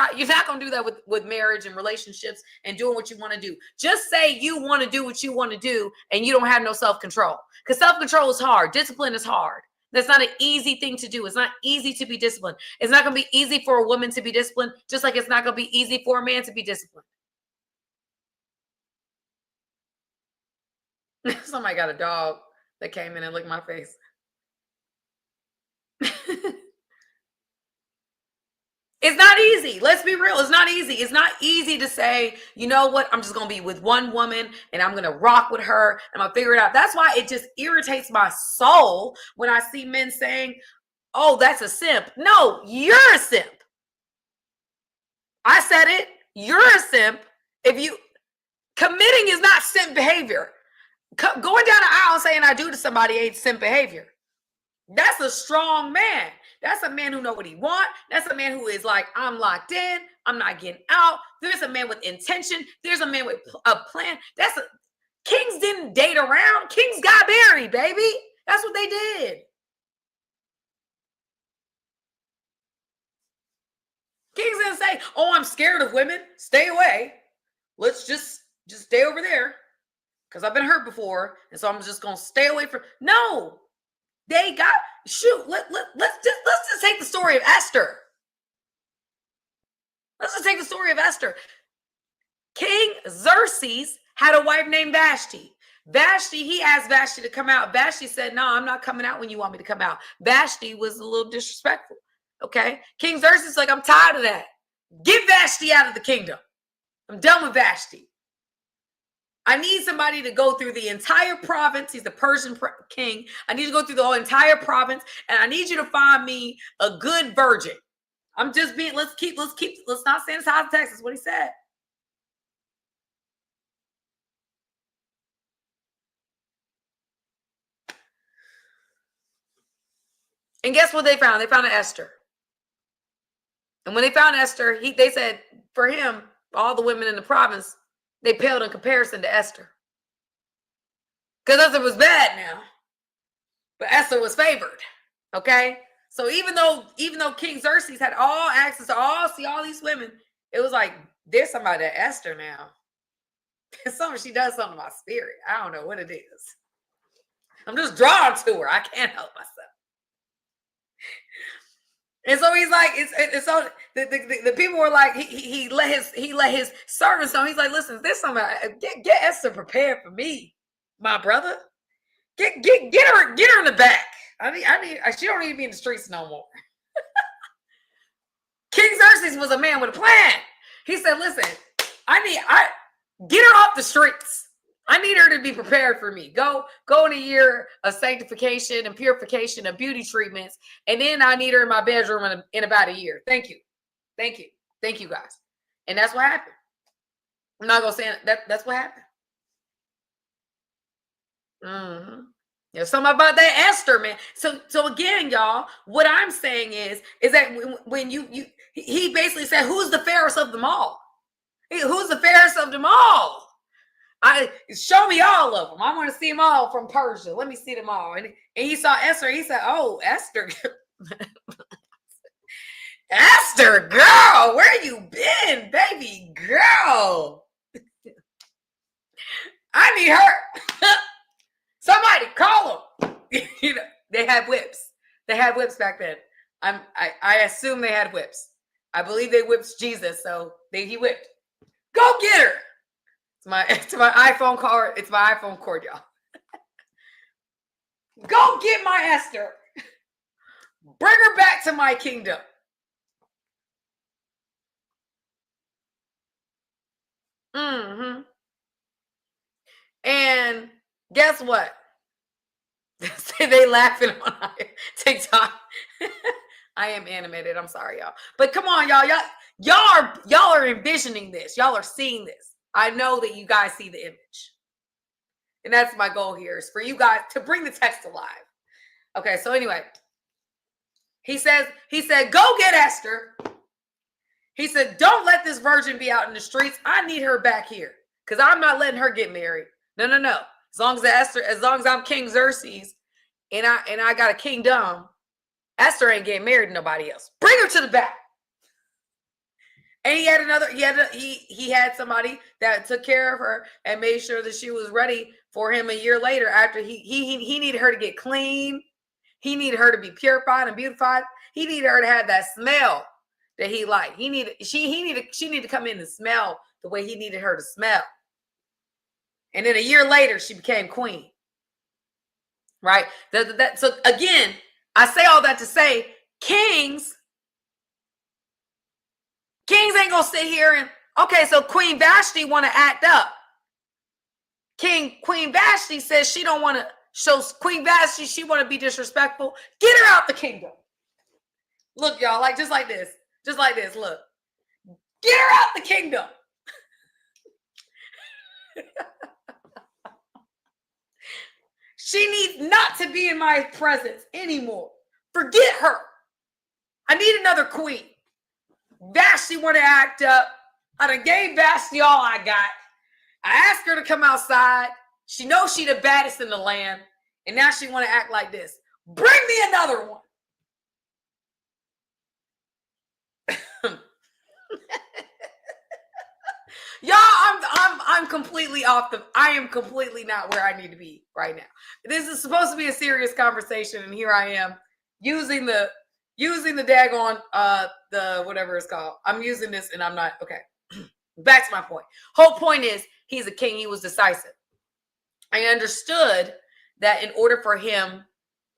do that with marriage and relationships and doing what you want to do. Just say you want to do what you want to do and you don't have no self-control, because self-control is hard. Discipline is hard. That's not an easy thing to do. It's not easy to be disciplined. It's not going to be easy for a woman to be disciplined, just like it's not going to be easy for a man to be disciplined. Somebody got a dog that came in and licked my face. It's not easy. Let's be real. It's not easy. It's not easy to say, you know what? I'm just going to be with one woman and I'm going to rock with her and I'll figure it out. That's why it just irritates my soul when I see men saying, oh, that's a simp. No, you're a simp. I said it. You're a simp. Committing is not simp behavior. Going down the aisle saying I do to somebody ain't simp behavior. That's a strong man. That's a man who know what he want. That's a man who is like, I'm locked in. I'm not getting out. There's a man with intention. There's a man with a plan. Kings didn't date around. Kings got married, baby. That's what they did. Kings didn't say, oh, I'm scared of women. Stay away. Let's just stay over there because I've been hurt before. And so I'm just going to stay away from. No. They got, let's just take the story of Esther. Let's just take the story of Esther. King Xerxes had a wife named Vashti. He asked Vashti to come out. Vashti said, no, I'm not coming out when you want me to come out. Vashti was a little disrespectful. Okay. King Xerxes is like, I'm tired of that. Get Vashti out of the kingdom. I'm done with Vashti. I need somebody to go through the entire province. He's the Persian king. I need to go through the whole entire province, and I need you to find me a good virgin. I'm just being, let's not sanitize Texas. What he said. And guess what they found? They found an Esther. And when they found Esther, they said for him, all the women in the province, they paled in comparison to Esther. Because Esther was bad now. But Esther was favored. Okay? So even though King Xerxes had all access to see all these women, it was like, there's somebody that Esther now. She does something to my spirit. I don't know what it is. I'm just drawn to her. I can't help myself. And so he's like, it's so the people were like, he let his servants know. He's like, listen, there's somebody, get Esther prepared for me, my brother. Get her in the back. She don't need to be in the streets no more. King Xerxes was a man with a plan. He said, listen, get her off the streets. I need her to be prepared for me. Go in a year of sanctification and purification and beauty treatments. And then I need her in my bedroom in about a year. Thank you, guys. And that's what happened. I'm not going to say that's what happened. Mm-hmm. There's something about that Esther, man. So again, y'all, what I'm saying is that when he basically said, who's the fairest of them all? Who's the fairest of them all? Show me all of them. I want to see them all from Persia. Let me see them all. And he saw Esther. He said, oh, Esther. Esther, girl, where you been, baby girl? I need her. Somebody call them. They had whips. They had whips back then. I assume they had whips. I believe they whipped Jesus, so he whipped. Go get her. It's my iPhone cord. It's my iPhone cord, y'all. Go get my Esther. Bring her back to my kingdom. Mm-hmm. And guess what? They laughing on TikTok. I am animated. I'm sorry, y'all. But come on, y'all are envisioning this. Y'all are seeing this. I know that you guys see the image. And that's my goal here, is for you guys to bring the text alive. Okay, so anyway, he said, go get Esther. He said, don't let this virgin be out in the streets. I need her back here, because I'm not letting her get married. No. As long as I'm King Xerxes and I got a kingdom, Esther ain't getting married to nobody else. Bring her to the back. And he had somebody that took care of her and made sure that she was ready for him a year later, after he needed her to get clean. He needed her to be purified and beautified. He needed her to have that smell that he liked. She needed to come in and smell the way he needed her to smell. And then a year later, she became queen. Right? So again, I say all that to say, kings ain't gonna sit here and, okay, so Queen Vashti want to act up. Queen Vashti says she don't want to show. Queen Vashti, she want to be disrespectful. Get her out the kingdom. Look, y'all, just like this. Look, get her out the kingdom. She needs not to be in my presence anymore. Forget her. I need another queen. Vashti want to act up. I done gave Vashti all I got. I asked her to come outside. She knows she the baddest in the land. And now she want to act like this. Bring me another one. Y'all, I'm completely I am completely not where I need to be right now. This is supposed to be a serious conversation, and here I am using the daggone the whatever it's called. I'm using this and I'm not okay. Back to my point. Whole point is, he's a king. He was decisive. I understood that in order for him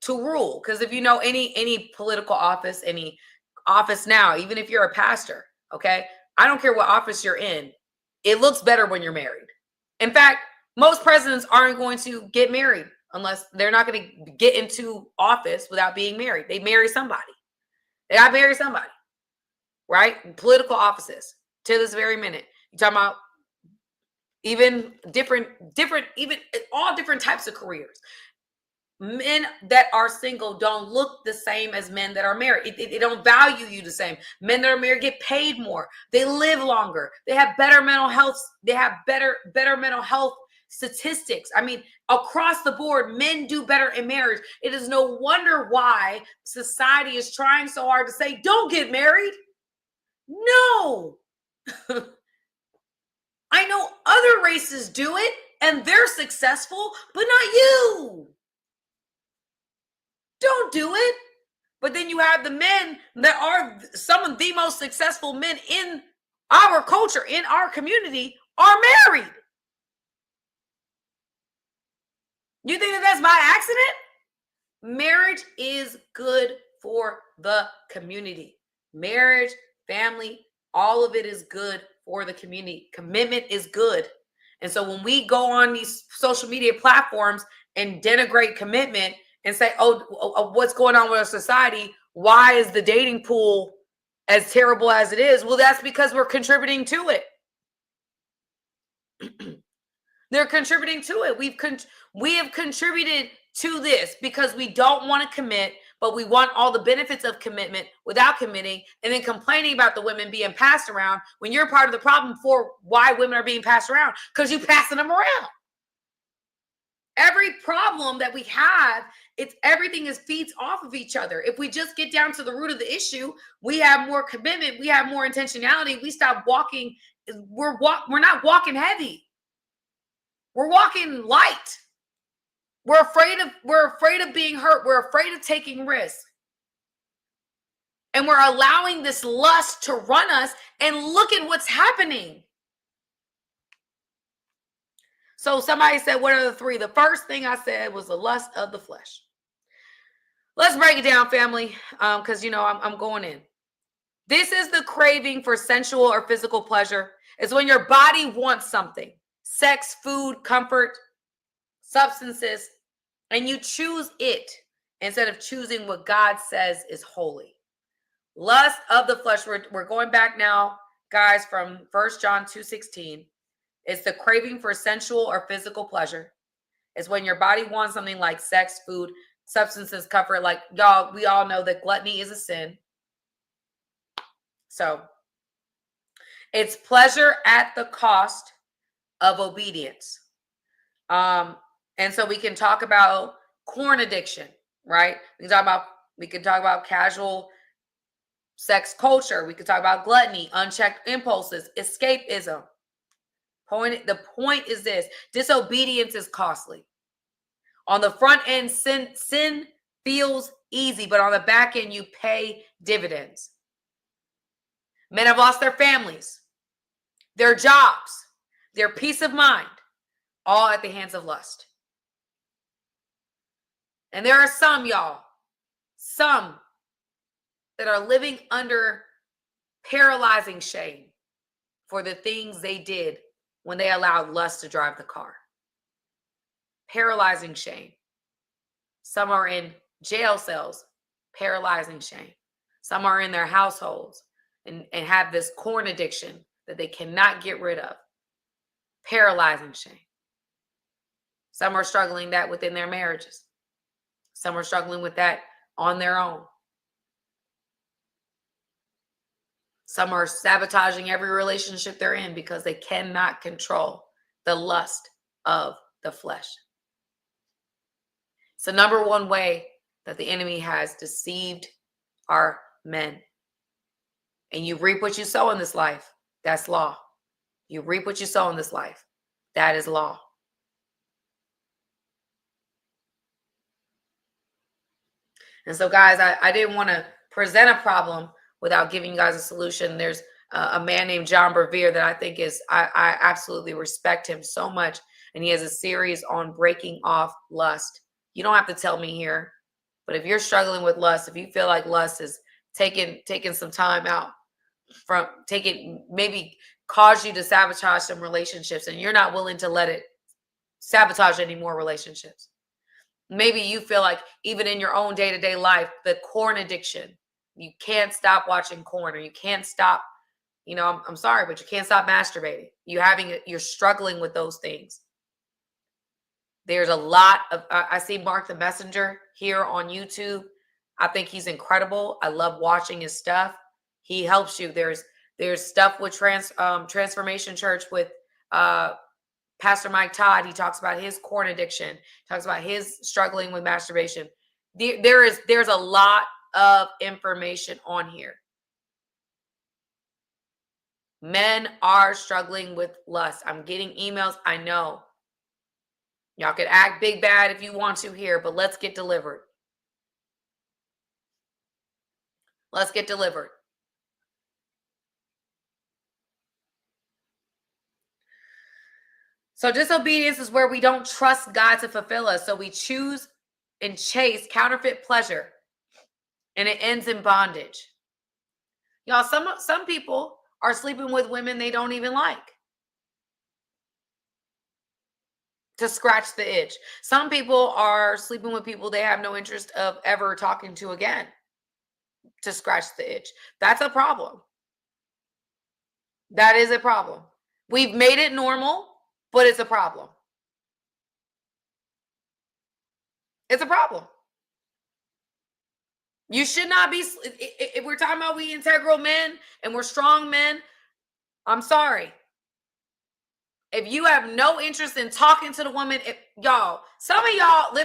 to rule, because if you know any political office, any office now, even if you're a pastor, okay, I don't care what office you're in, it looks better when you're married. In fact, most presidents aren't going to get married unless they're not going to get into office without being married. They marry somebody. They got to marry somebody, right? Political offices to this very minute. You're talking about even different, even all different types of careers. Men that are single don't look the same as men that are married. They don't value you the same. Men that are married get paid more. They live longer. They have better mental health. They have better mental health statistics. I mean, across the board, men do better in marriage. It is no wonder why society is trying so hard to say, don't get married. No. I know other races do it and they're successful, but not you. Don't do it. But then you have the men that are some of the most successful men in our culture, in our community, are married. You think that that's by accident? Marriage is good for the community. Marriage, family, all of it is good for the community. Commitment is good. And so when we go on these social media platforms and denigrate commitment and say, oh, what's going on with our society? Why is the dating pool as terrible as it is? Well, that's because we're contributing to it. They're contributing to it. We have contributed to this because we don't want to commit, but we want all the benefits of commitment without committing, and then complaining about the women being passed around when you're part of the problem for why women are being passed around, because you're passing them around. Every problem that we have, everything feeds off of each other. If we just get down to the root of the issue, we have more commitment, we have more intentionality. We stop walking. We're not walking heavy. We're walking light. We're afraid of being hurt. We're afraid of taking risks. And we're allowing this lust to run us, and look at what's happening. So somebody said, what are the three? The first thing I said was the lust of the flesh. Let's break it down, family, because, I'm going in. This is the craving for sensual or physical pleasure. It's when your body wants something. Sex, food, comfort, substances. And you choose it instead of choosing what God says is holy. Lust of the flesh. We're going back now, guys, from 1 John 2:16. It's the craving for sensual or physical pleasure. It's when your body wants something like sex, food, substances, comfort. Like y'all, we all know that gluttony is a sin. So it's pleasure at the cost of obedience. And so we can talk about corn addiction, right? We can talk about casual sex culture. We could talk about gluttony, unchecked impulses, escapism. The point is this: disobedience is costly. On the front end, sin feels easy, but on the back end, you pay dividends. Men have lost their families, their jobs, their peace of mind, all at the hands of lust. And there are some, y'all, some that are living under paralyzing shame for the things they did when they allowed lust to drive the car. Paralyzing shame. Some are in jail cells, paralyzing shame. Some are in their households and have this corn addiction that they cannot get rid of. Paralyzing shame. Some are struggling that within their marriages. Some are struggling with that on their own. Some are sabotaging every relationship they're in because they cannot control the lust of the flesh. It's the number one way that the enemy has deceived our men. And you reap what you sow in this life. That's law. You reap what you sow in this life. That is law. And so, guys, I didn't want to present a problem without giving you guys a solution. There's a man named John Bevere that I think I absolutely respect him so much. And he has a series on breaking off lust. You don't have to tell me here, but if you're struggling with lust, if you feel like lust is taking some time out from maybe cause you to sabotage some relationships and you're not willing to let it sabotage any more relationships. Maybe you feel like even in your own day-to-day life, the corn addiction, you can't stop watching corn, or you can't stop, I'm sorry, but you can't stop masturbating. You're struggling with those things. There's a lot of, I see Mark the Messenger here on YouTube. I think he's incredible. I love watching his stuff. He helps you. There's stuff with Transformation Church with Pastor Mike Todd. He talks about his corn addiction, talks about his struggling with masturbation. There's a lot of information on here. Men are struggling with lust. I'm getting emails. I know. Y'all can act big bad if you want to here, but let's get delivered. Let's get delivered. So disobedience is where we don't trust God to fulfill us. So we choose and chase counterfeit pleasure, and it ends in bondage. Y'all, some people are sleeping with women they don't even like to scratch the itch. Some people are sleeping with people they have no interest of ever talking to again to scratch the itch. That's a problem. That is a problem. We've made it normal, but it's a problem. It's a problem. You should not be, if we're talking about we integral men and we're strong men, I'm sorry. If you have no interest in talking to the woman, y'all, some of y'all,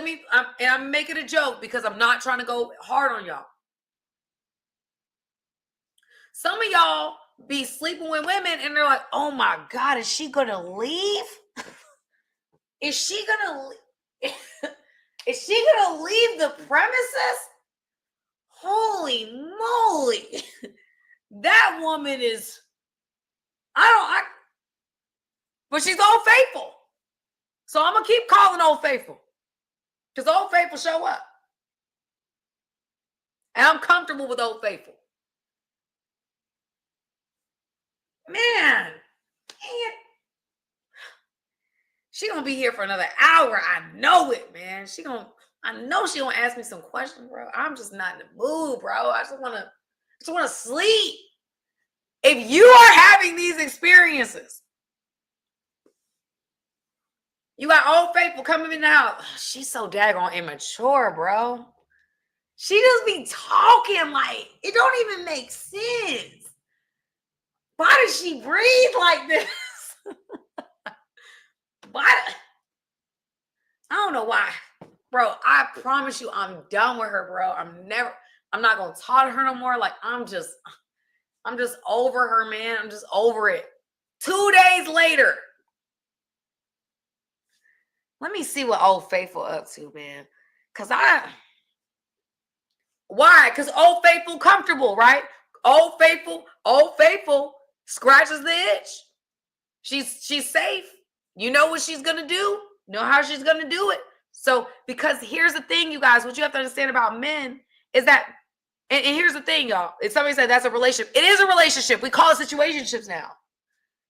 I'm making a joke because I'm not trying to go hard on y'all. Some of y'all be sleeping with women and they're like, oh my God, is she going to leave? Is she going to leave the premises? Holy moly. That woman is, but she's Old Faithful. So I'm going to keep calling Old Faithful because Old Faithful show up. And I'm comfortable with Old Faithful. Man. She gonna be here for another hour. I know it, man. I know she gonna ask me some questions, bro. I'm just not in the mood, bro. I just wanna sleep. If you are having these experiences, you got Old Faithful coming in the house. She's so daggone immature, bro. She just be talking like it don't even make sense. Why does she breathe like this? Why? I don't know why. Bro, I promise you I'm done with her, bro. I'm not gonna talk to her no more. Like I'm just over her, man. I'm just over it. 2 days later. Let me see what Old Faithful up to, man. Why? Because Old Faithful comfortable, right? Old Faithful scratches the itch. She's safe. You know what she's gonna do. You know how she's gonna do it. So, because here's the thing, you guys, what you have to understand about men is that, and here's the thing, y'all. If somebody said that's a relationship, it is a relationship. We call it situationships now.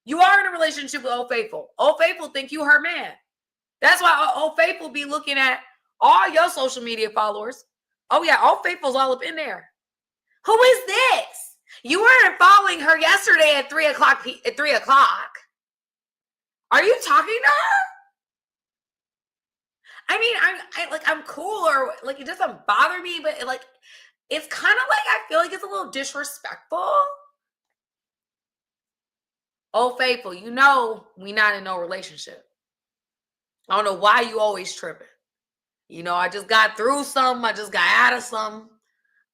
You are in a relationship with Old Faithful. Old Faithful think you her man. That's why Old Faithful be looking at all your social media followers. Oh yeah, Old Faithful's all up in there. Who is this? You weren't following her yesterday at 3 o'clock. Are you talking to her? I mean, I'm cool, or like it doesn't bother me, but it's kind of like I feel like it's a little disrespectful. Old Faithful, you know we not in no relationship. I don't know why you always tripping. You know, I just got through something. I just got out of something.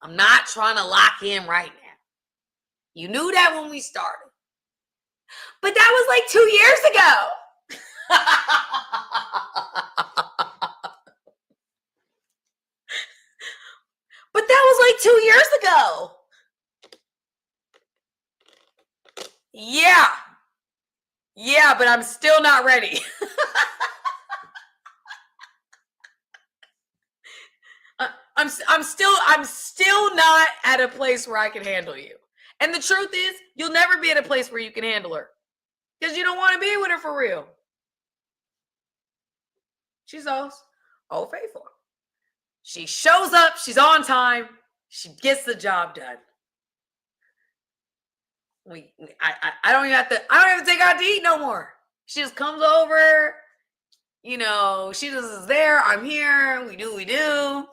I'm not trying to lock in right now. You knew that when we started. But that was like 2 years ago. But that was like 2 years ago. Yeah, but I'm still not ready. I'm still not at a place where I can handle you. And the truth is, you'll never be at a place where you can handle her. Because you don't want to be with her for real. She's Old Faithful. She shows up, she's on time, she gets the job done. I don't even have to take out to eat no more. She just comes over, you know, she just is there, I'm here, we do what we do.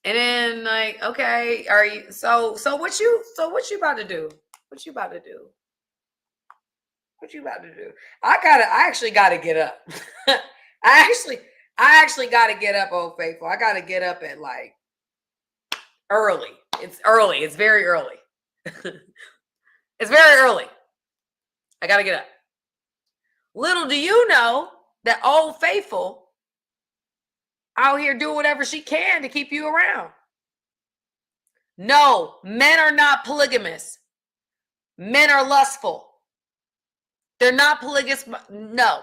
And then like, okay, are you so what you about to do? What you about to do? I actually gotta get up. I actually gotta get up, Old Faithful. I gotta get up at like early. It's early. It's very early. It's very early. I gotta get up. Little do you know that Old Faithful out here doing whatever she can to keep you around. No, men are not polygamous. Men are lustful. They're not polygamous. No,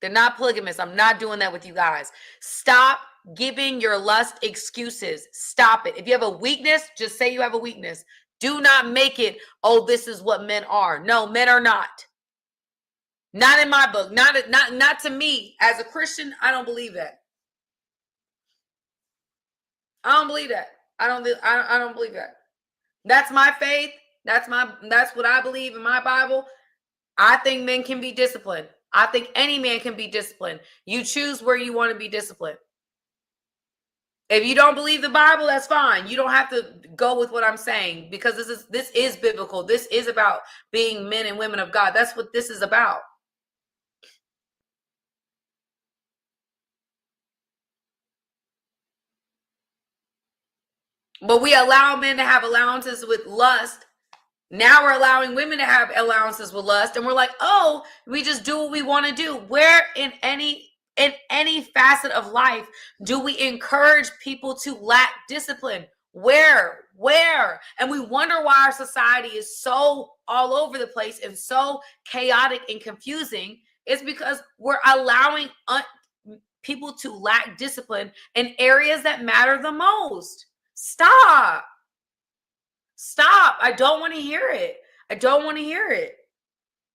they're not polygamous. I'm not doing that with you guys. Stop giving your lust excuses. Stop it. If you have a weakness, just say you have a weakness. Do not make it, oh, this is what men are. No, men are not. Not in my book. Not to me. As a Christian, I don't believe that. I don't believe that. I don't believe that. That's my faith. That's what I believe in my Bible. I think men can be disciplined. I think any man can be disciplined. You choose where you want to be disciplined. If you don't believe the Bible, that's fine. You don't have to go with what I'm saying, because this is biblical. This is about being men and women of God. That's what this is about. But we allow men to have allowances with lust. Now we're allowing women to have allowances with lust, and we're like, oh, we just do what we want to do. Where in any facet of life do we encourage people to lack discipline? Where? And we wonder why our society is so all over the place and so chaotic and confusing. It's because we're allowing people to lack discipline in areas that matter the most. Stop. I don't want to hear it.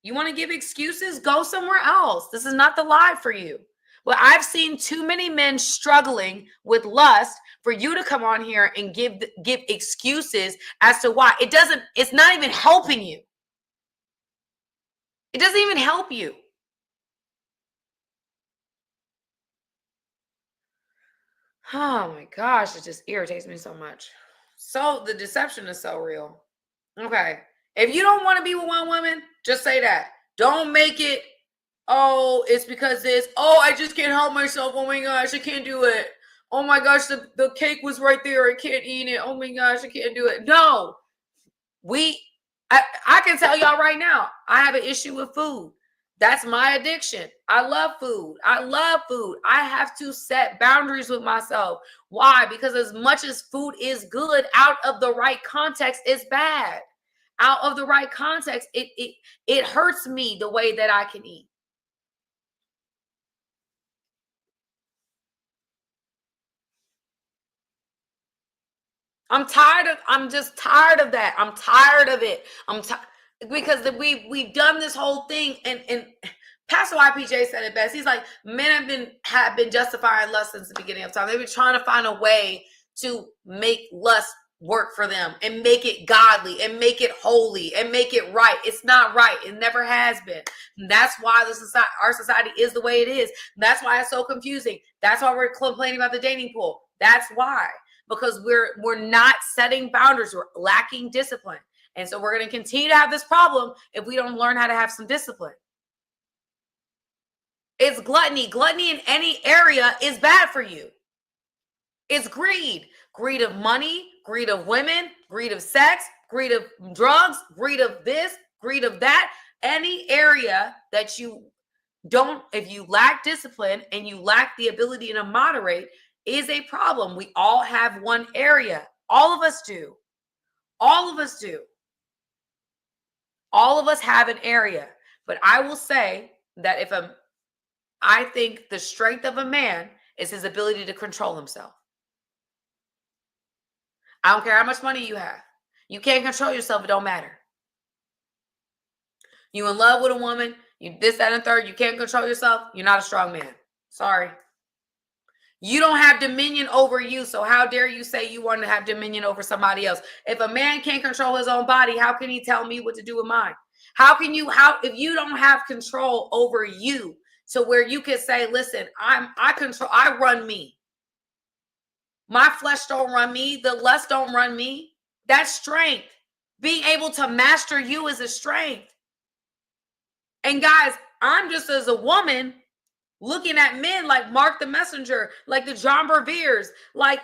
You want to give excuses? Go somewhere else. This is not the live for you. But I've seen too many men struggling with lust for you to come on here and give excuses as to why. It's not even helping you. It doesn't even help you. Oh my gosh, it just irritates me so much. So the deception is so real. Okay. If you don't want to be with one woman, just say that. Don't make it, oh, it's because this. Oh, I just can't help myself. Oh my gosh, I can't do it. Oh my gosh, the cake was right there. I can't eat it. Oh my gosh, I can't do it. No. I can tell y'all right now, I have an issue with food. That's my addiction. I love food. I love food. I have to set boundaries with myself. Why? Because as much as food is good, out of the right context, it's bad. Out of the right context, it hurts me the way that I can eat. I'm just tired of that. I'm tired of it. Because we've done this whole thing, and Pastor YPJ said it best. He's like, men have been justifying lust since the beginning of time. They've been trying to find a way to make lust work for them and make it godly and make it holy and make it right. It's not right. It never has been. And that's why our society is the way it is. That's why it's so confusing. That's why we're complaining about the dating pool. That's why. Because we're not setting boundaries. We're lacking discipline. And so we're going to continue to have this problem if we don't learn how to have some discipline. It's gluttony. Gluttony in any area is bad for you. It's greed. Greed of money, greed of women, greed of sex, greed of drugs, greed of this, greed of that. Any area that you don't, if you lack discipline and you lack the ability to moderate, is a problem. We all have one area. All of us do. All of us do. All of us have an area. But I will say that I think the strength of a man is his ability to control himself. I don't care how much money you have. You can't control yourself. It don't matter. You in love with a woman, you this, that, and third, you can't control yourself. You're not a strong man. Sorry. You don't have dominion over you. So how dare you say you want to have dominion over somebody else? If a man can't control his own body, how can he tell me what to do with mine? If you don't have control over you to where you can say, listen, I run me. My flesh don't run me. The lust don't run me. That's strength. Being able to master you is a strength. And guys, I'm just as a woman looking at men like Mark the Messenger, like the John Bevere's, like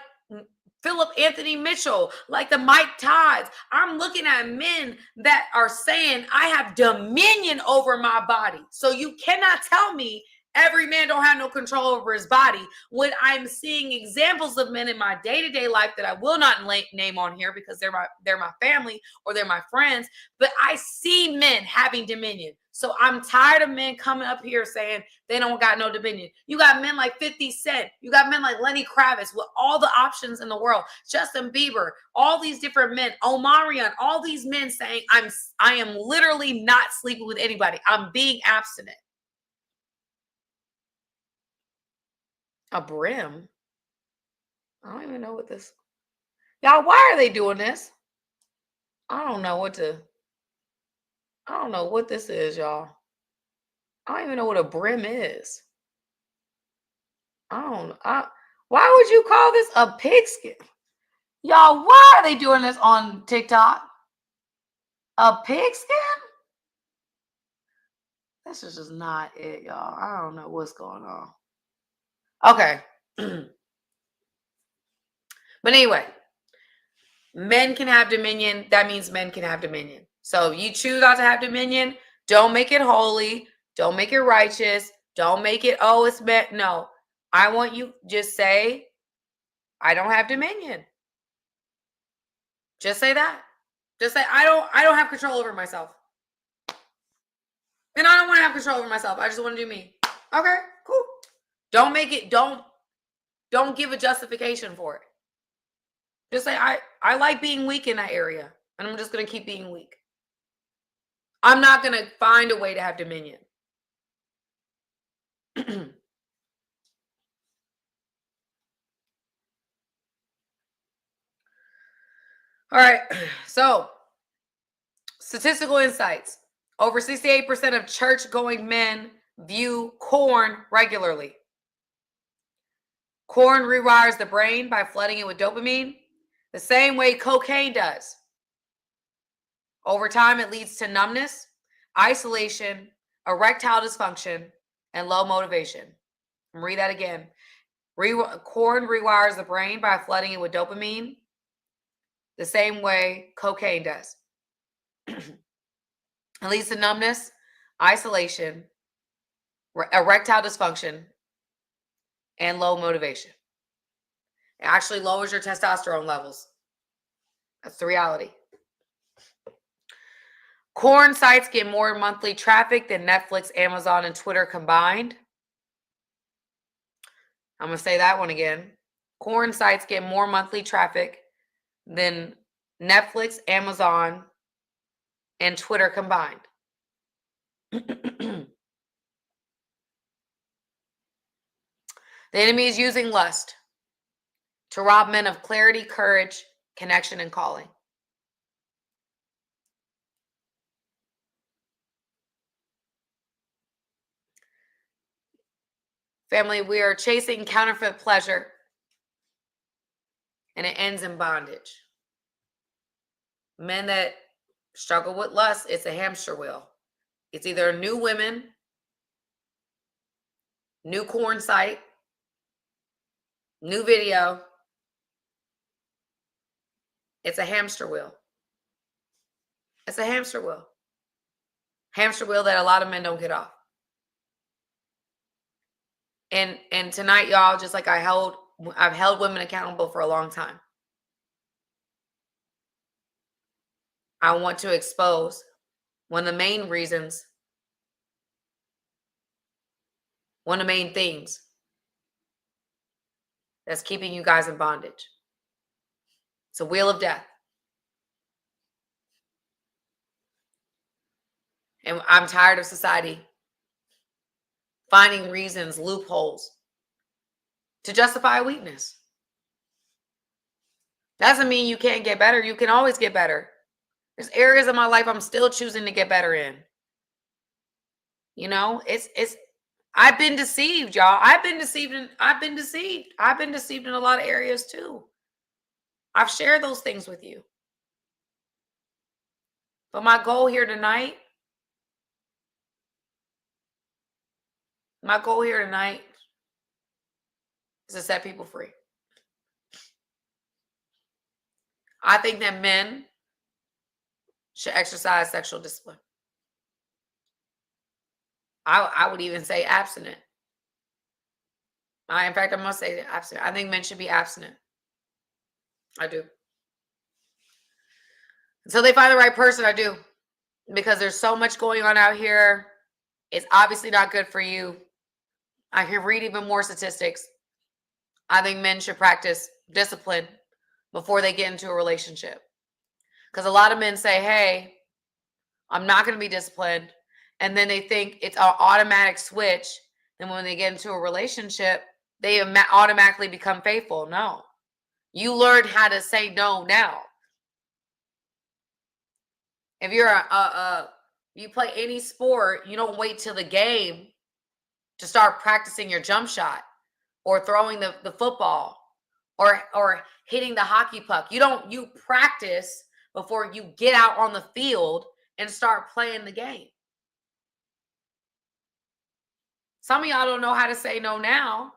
Philip Anthony Mitchell, like the Mike Todds. I'm looking at men that are saying, I have dominion over my body. So you cannot tell me every man don't have no control over his body when I'm seeing examples of men in my day-to-day life that I will not name on here because they're my family or they're my friends, but I see men having dominion. So I'm tired of men coming up here saying they don't got no dominion. You got men like 50 Cent. You got men like Lenny Kravitz with all the options in the world. Justin Bieber, all these different men, Omarion, all these men saying I am literally not sleeping with anybody. I'm being abstinent. A brim? I don't even know what this. Y'all, why are they doing this? I don't know what this is, y'all. I don't even know what a brim is. Why would you call this a pigskin? Y'all, why are they doing this on TikTok? A pigskin? This is just not it, y'all. I don't know what's going on. Okay. But anyway, men can have dominion. That means men can have dominion. So you choose not to have dominion. Don't make it holy. Don't make it righteous. Don't make it, oh, it's meant. No, I want you just say, I don't have dominion. Just say that. Just say, I don't have control over myself. And I don't want to have control over myself. I just want to do me. Okay, cool. Don't make it, don't give a justification for it. Just say, I like being weak in that area. And I'm just going to keep being weak. I'm not going to find a way to have dominion. All right. So, statistical insights. Over 68% of church-going men view corn regularly. Corn rewires the brain by flooding it with dopamine, the same way cocaine does. Over time, it leads to numbness, isolation, erectile dysfunction, and low motivation. Read that again. Corn rewires the brain by flooding it with dopamine, the same way cocaine does. It leads to numbness, isolation, erectile dysfunction, and low motivation. It actually lowers your testosterone levels. That's the reality. Corn sites get more monthly traffic than Netflix, Amazon, and Twitter combined. I'm going to say that one again. Corn sites get more monthly traffic than Netflix, Amazon, and Twitter combined. The enemy is using lust to rob men of clarity, courage, connection, and calling. Family, we are chasing counterfeit pleasure, and it ends in bondage. Men that struggle with lust, it's a hamster wheel. It's either new women, new corn site, new video. It's a hamster wheel. It's a hamster wheel. Hamster wheel that a lot of men don't get off. And tonight, y'all, just like I've held women accountable for a long time. I want to expose one of the main reasons, one of the main things that's keeping you guys in bondage. It's a wheel of death. And I'm tired of society finding reasons, loopholes to justify weakness. Doesn't mean you can't get better. You can always get better. There's areas of my life I'm still choosing to get better in. You know, I've been deceived, y'all. I've been deceived in a lot of areas too. I've shared those things with you. But my goal here tonight is to set people free. I think that men should exercise sexual discipline. I would even say abstinent. In fact, I must say abstinent. I think men should be abstinent. I do. Until they find the right person, I do. Because there's so much going on out here. It's obviously not good for you. I can read even more statistics. I think men should practice discipline before they get into a relationship. Because a lot of men say, hey, I'm not going to be disciplined. And then they think it's an automatic switch. And when they get into a relationship, they automatically become faithful. No. You learn how to say no now. If you're you play any sport, you don't wait till the game to start practicing your jump shot or throwing the football or hitting the hockey puck. You practice before you get out on the field and start playing the game. Some of y'all don't know how to say no now,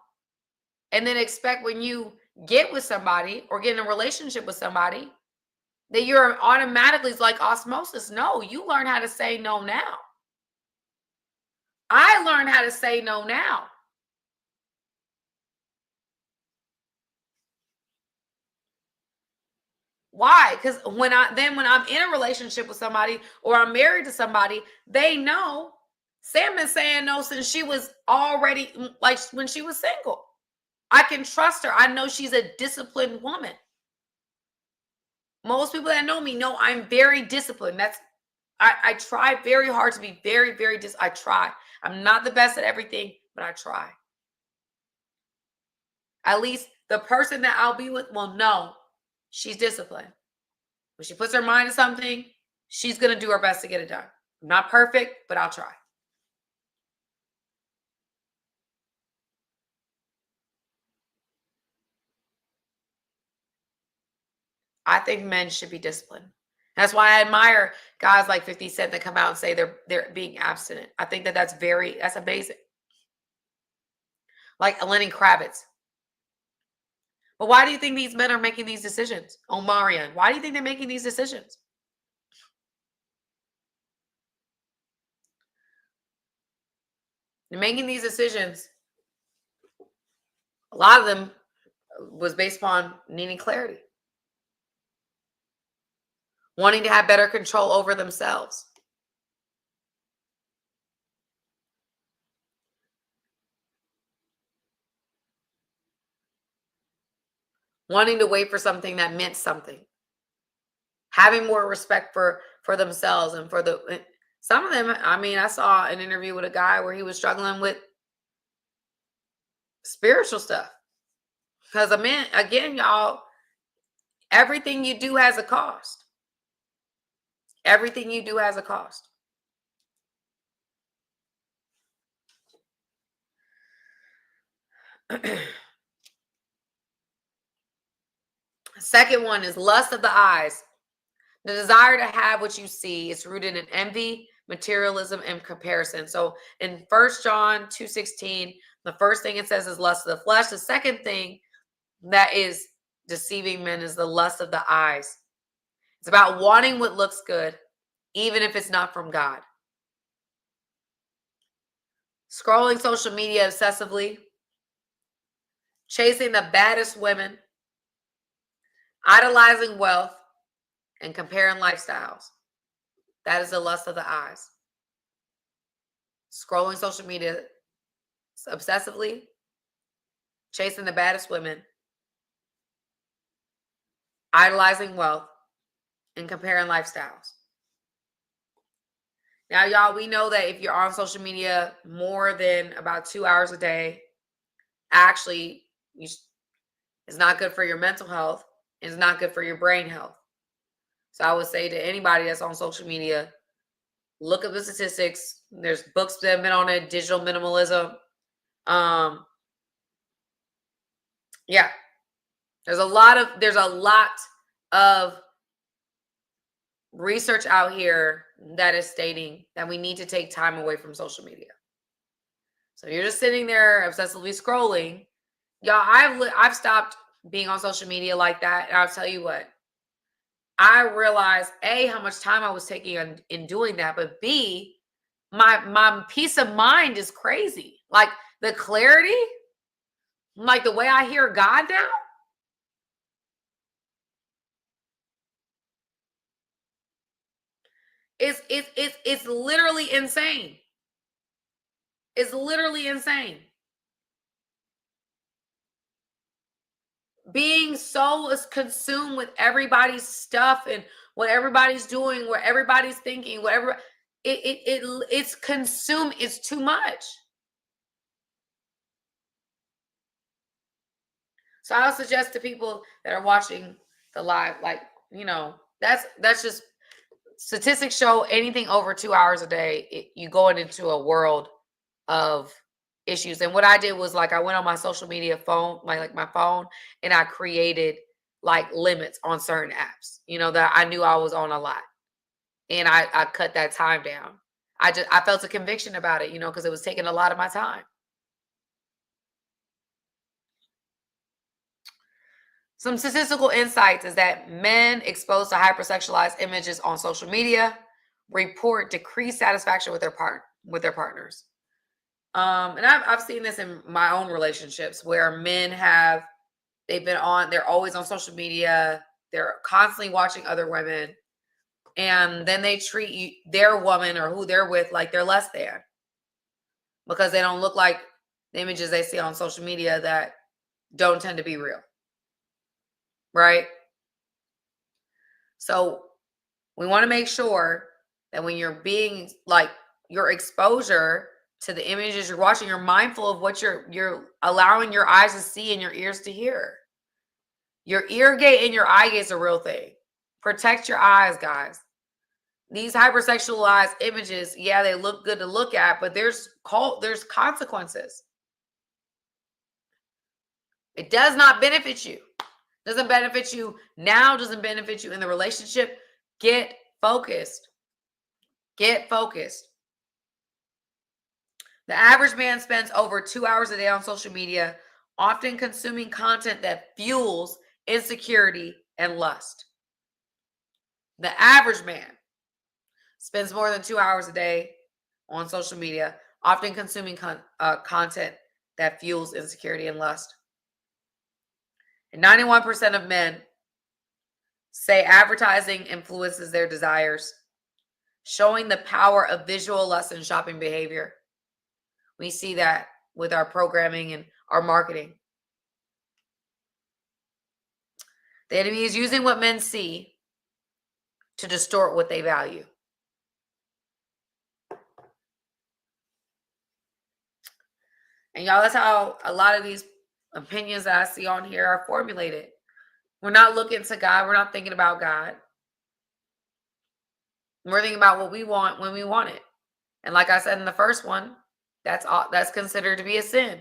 and then expect when you get with somebody or get in a relationship with somebody that you're automatically like osmosis. No, you learn how to say no now. I learned how to say no now. Why? Because when I'm in a relationship with somebody or I'm married to somebody, they know Sam been saying no since she was already, like when she was single. I can trust her. I know she's a disciplined woman. Most people that know me know I'm very disciplined. I try very hard to be very, very I try. I'm not the best at everything, but I try. At least the person that I'll be with will know she's disciplined. When she puts her mind to something, she's going to do her best to get it done. I'm not perfect, but I'll try. I think men should be disciplined. That's why I admire guys like 50 Cent that come out and say they're being abstinent. I think that's amazing. Like Lenny Kravitz. But why do you think these men are making these decisions? Omarion, why do you think they're making these decisions? They're making these decisions. A lot of them was based upon needing clarity, wanting to have better control over themselves. Wanting to wait for something that meant something. Having more respect for themselves and for the some of them. I mean, I saw an interview with a guy where he was struggling with spiritual stuff. Because a man, again, y'all, everything you do has a cost. Everything you do has a cost. Second one is lust of the eyes. The desire to have what you see is rooted in envy, materialism, and comparison. So in 1 John 2:16, the first thing it says is lust of the flesh. The second thing that is deceiving men is the lust of the eyes. It's about wanting what looks good, even if it's not from God. Scrolling social media obsessively, chasing the baddest women, idolizing wealth, and comparing lifestyles. That is the lust of the eyes. Scrolling social media obsessively, chasing the baddest women, idolizing wealth, and comparing lifestyles. Now, y'all, we know that if you're on social media more than about 2 hours a day, actually, it's not good for your mental health. It's not good for your brain health. So I would say to anybody that's on social media, look at the statistics. There's books that have been on it, digital minimalism. Yeah, there's a lot of research out here that is stating that we need to take time away from social media. So you're just sitting there obsessively scrolling. Y'all, I've stopped being on social media like that, and I'll tell you what. I realized A, how much time I was taking in doing that, but B, my peace of mind is crazy. Like the clarity, like the way I hear God now. It's literally insane. It's literally insane. Being so consumed with everybody's stuff and what everybody's doing, what everybody's thinking, whatever it's consumed. It's too much. So I'll suggest to people that are watching the live, like, that's just statistics show anything over 2 hours a day, you going into a world of issues. And what I did was, like, I went on my social media phone, my phone, and I created like limits on certain apps, that I knew I was on a lot. And I cut that time down. I felt a conviction about it, because it was taking a lot of my time. Some statistical insights is that men exposed to hypersexualized images on social media report decreased satisfaction with their partners. And I've seen this in my own relationships where they're always on social media, they're constantly watching other women, and then they treat their woman or who they're with like they're less than because they don't look like the images they see on social media that don't tend to be real. Right? So we want to make sure That when you're being like your exposure to the images you're watching, you're mindful of what you're allowing your eyes to see and your ears to hear. Your ear gate and your eye gate is a real thing. Protect your eyes, guys. These hypersexualized images, yeah, they look good to look at, but there's consequences. It does not benefit you. Doesn't benefit you now, doesn't benefit you in the relationship. Get focused. Get focused. The average man spends over 2 hours a day on social media, often consuming content that fuels insecurity and lust. The average man spends more than 2 hours a day on social media, often consuming content that fuels insecurity and lust. And 91% of men say advertising influences their desires, showing the power of visual lust in shopping behavior. We see that with our programming and our marketing. The enemy is using what men see to distort what they value. And y'all, that's how a lot of these opinions that I see on here are formulated. We're not looking to God. We're not thinking about God. We're thinking about what we want when we want it. And like I said in the first one, that's considered to be a sin.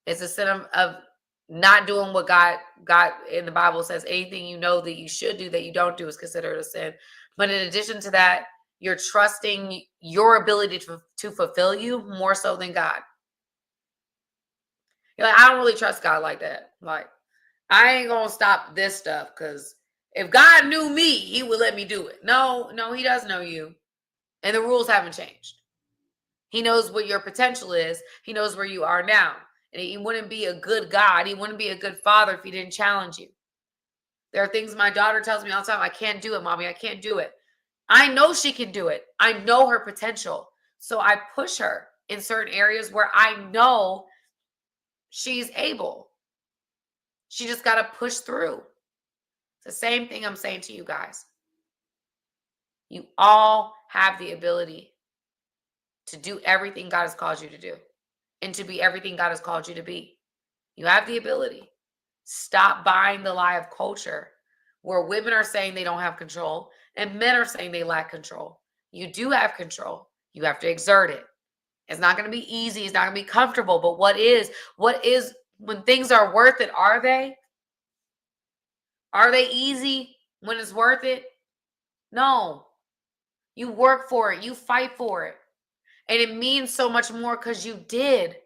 It's a sin of not doing what God in the Bible says. Anything you know that you should do that you don't do is considered a sin. But in addition to that, you're trusting your ability to fulfill you more so than God. You're like, I don't really trust God like that. Like, I ain't gonna stop this stuff because if God knew me, he would let me do it. No, he does know you. And the rules haven't changed. He knows what your potential is. He knows where you are now. And he wouldn't be a good God. He wouldn't be a good father if he didn't challenge you. There are things my daughter tells me all the time. I can't do it, mommy. I can't do it. I know she can do it. I know her potential. So I push her in certain areas where I know she's able. She just got to push through. It's the same thing I'm saying to you guys. You all have the ability to do everything God has called you to do and to be everything God has called you to be. You have the ability. Stop buying the lie of culture where women are saying they don't have control and men are saying they lack control. You do have control. You have to exert it. It's not going to be easy. It's not going to be comfortable. But what is when things are worth it? Are they? Are they easy when it's worth it? No. You work for it. You fight for it. And it means so much more because you did.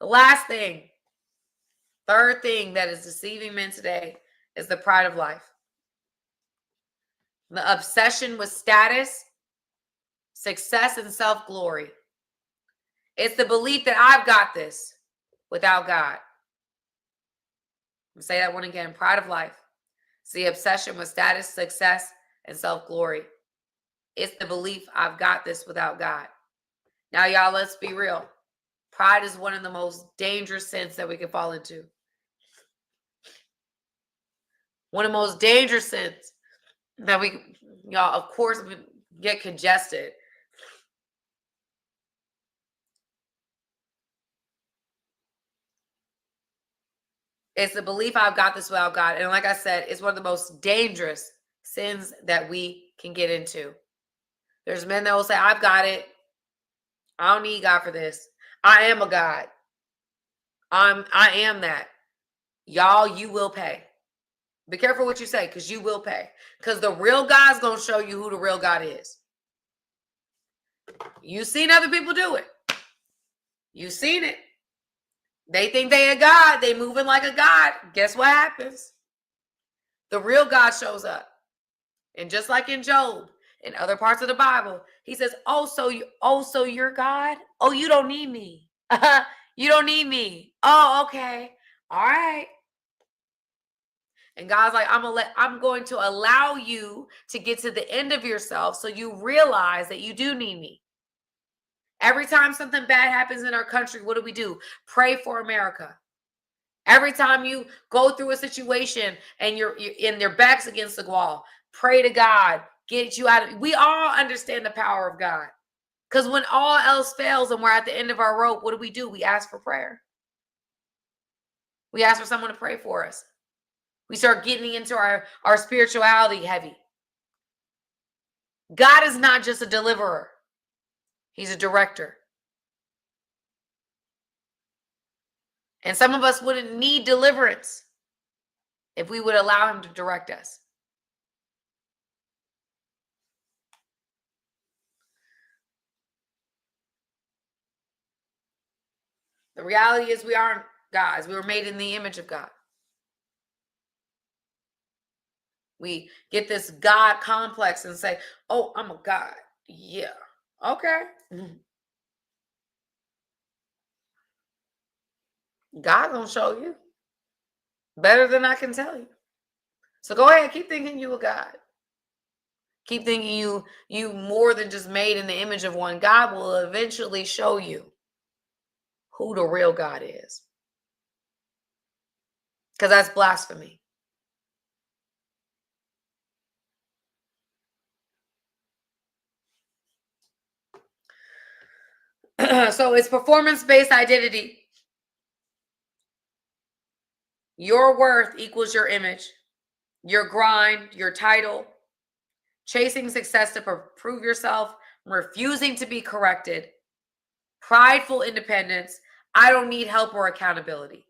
The last thing, third thing that is deceiving men today is the pride of life. The obsession with status, success, and self-glory. It's the belief that I've got this without God. I'm going to say that one again. Pride of life. It's the obsession with status, success, and self-glory. It's the belief I've got this without God. Now, y'all, let's be real. Pride is one of the most dangerous sins that we can fall into. One of the most dangerous sins that y'all, of course, we get congested. It's the belief I've got this without God. And like I said, it's one of the most dangerous sins that we can get into. There's men that will say, I've got it. I don't need God for this. I am a God. I am that. Y'all, you will pay. Be careful what you say, because you will pay. Because the real God's going to show you who the real God is. You've seen other people do it. You've seen it. They think they a God. They moving like a God. Guess what happens? The real God shows up. And just like in Job and other parts of the Bible, he says, so you're God? Oh, you don't need me. You don't need me. Oh, okay. All right. And God's like, I'm going to allow you to get to the end of yourself so you realize that you do need me. Every time something bad happens in our country, what do? Pray for America. Every time you go through a situation and you're in their backs against the wall, pray to God, get you out of. We all understand the power of God. Because when all else fails and we're at the end of our rope, what do? We ask for prayer. We ask for someone to pray for us. We start getting into our spirituality heavy. God is not just a deliverer. He's a director. And some of us wouldn't need deliverance if we would allow him to direct us. The reality is we aren't gods. We were made in the image of God. We get this God complex and say, oh, I'm a God. Yeah. Okay. God gonna show you better than I can tell you. So go ahead, keep thinking you a God. Keep thinking you more than just made in the image of one. God will eventually show you who the real God is. Because that's blasphemy. So it's performance-based identity. Your worth equals your image, your grind, your title, chasing success to prove yourself, refusing to be corrected, prideful independence. I don't need help or accountability.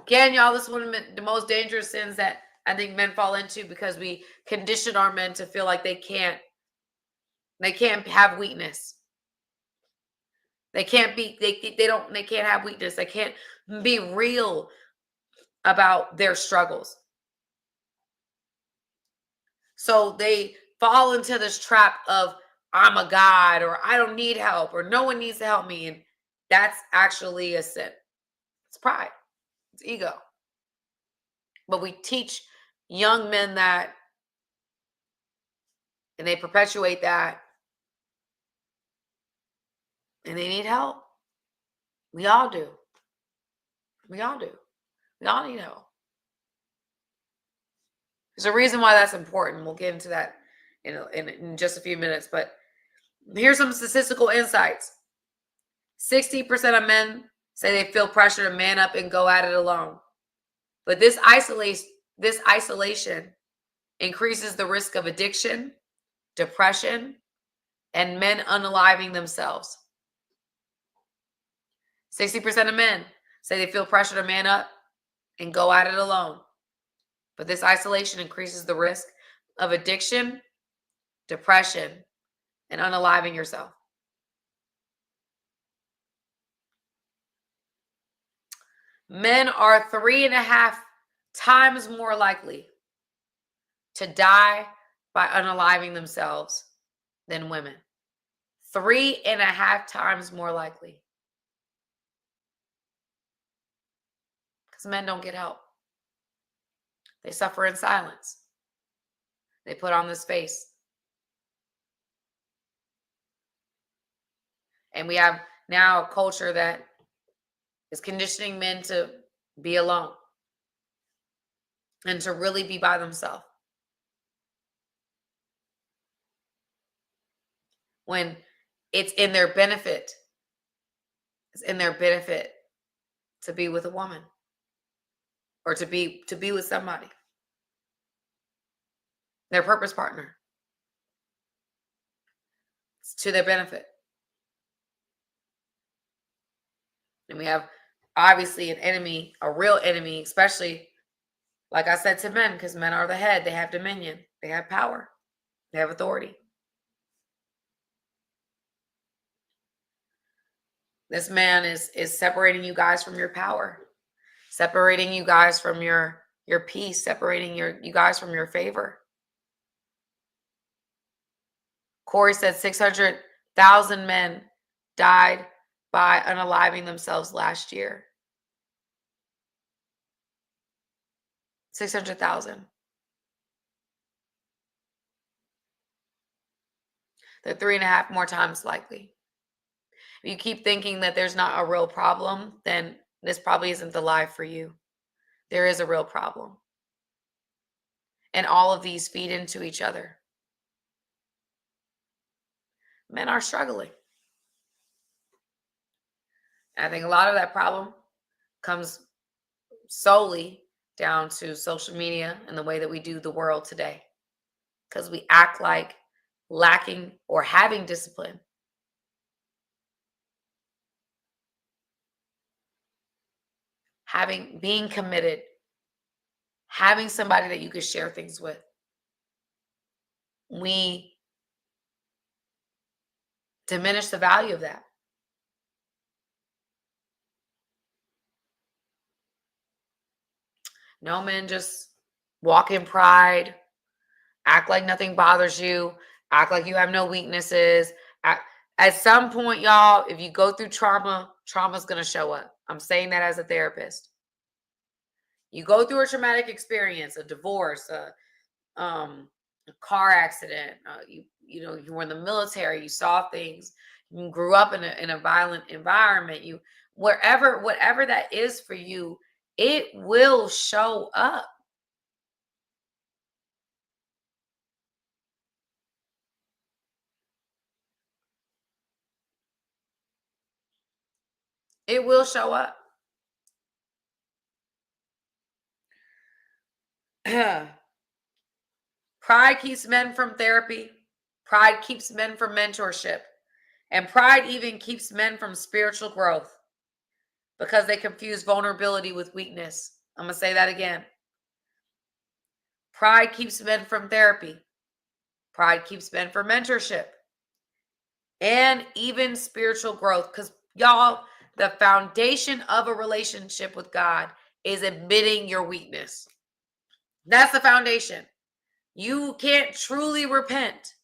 Again, y'all, this is one of the most dangerous sins that I think men fall into because we condition our men to feel like they can't have weakness. They can't have weakness. They can't be real about their struggles. So they fall into this trap of I'm a God, or I don't need help, or no one needs to help me. And that's actually a sin. It's pride. It's ego. But we teach young men that, and they perpetuate that, and they need help. We all do. We all do. We all need help. There's a reason why that's important. We'll get into that in just a few minutes. But here's some statistical insights. 60% of men say they feel pressure to man up and go at it alone. But this isolation increases the risk of addiction, depression, and men unaliving themselves. 60% of men say they feel pressure to man up and go at it alone. But this isolation increases the risk of addiction, depression, and unaliving yourself. Men are 3.5 times more likely to die by unaliving themselves than women. 3.5 times more likely. Because men don't get help. They suffer in silence. They put on this face. And we have now a culture that is conditioning men to be alone and to really be by themselves. When it's in their benefit. It's in their benefit to be with a woman or to be with somebody. Their purpose partner. It's to their benefit. And we have obviously an enemy, a real enemy, especially, like I said, to men, because men are the head. They have dominion. They have power. They have authority. This man is separating you guys from your power, separating you guys from your peace, separating you guys from your favor. Corey said 600,000 men died by unaliving themselves last year. 600,000. They're 3.5 more times likely. If you keep thinking that there's not a real problem, then this probably isn't the life for you. There is a real problem. And all of these feed into each other. Men are struggling. And I think a lot of that problem comes solely down to social media and the way that we do the world today. Because we act like lacking or having discipline. Being committed, having somebody that you could share things with. We diminish the value of that. No, men just walk in pride, act like nothing bothers you, act like you have no weaknesses. At some point, y'all, if you go through trauma's going to show up. I'm saying that as a therapist. You go through a traumatic experience, a divorce, a car accident, you were in the military, you saw things, you grew up in a violent environment, whatever that is for you, it will show up. It will show up. Pride keeps men from therapy. Pride keeps men from mentorship. And pride even keeps men from spiritual growth because they confuse vulnerability with weakness. I'm going to say that again. Pride keeps men from therapy. Pride keeps men from mentorship. And even spiritual growth. Because, y'all, the foundation of a relationship with God is admitting your weakness. That's the foundation. You can't truly repent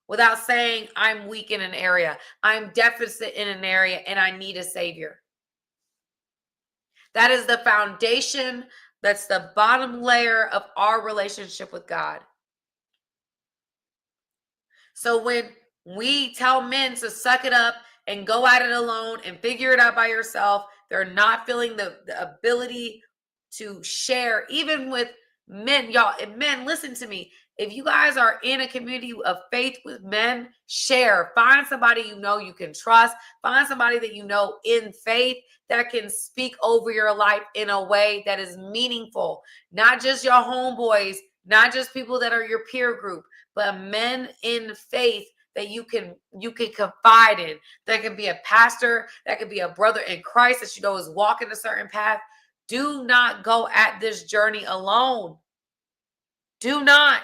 without saying, I'm weak in an area, I'm deficit in an area, and I need a savior. That is the foundation. That's the bottom layer of our relationship with God. So when we tell men to suck it up and go at it alone and figure it out by yourself, they're not feeling the ability to share, even with men. Y'all, and men, listen to me. If you guys are in a community of faith with men, share. Find somebody you know you can trust. Find somebody that you know in faith that can speak over your life in a way that is meaningful. Not just your homeboys, not just people that are your peer group, but men in faith that you can confide in. That can be a pastor, that could be a brother in Christ that you know is walking a certain path. Do not go at this journey alone. Do not.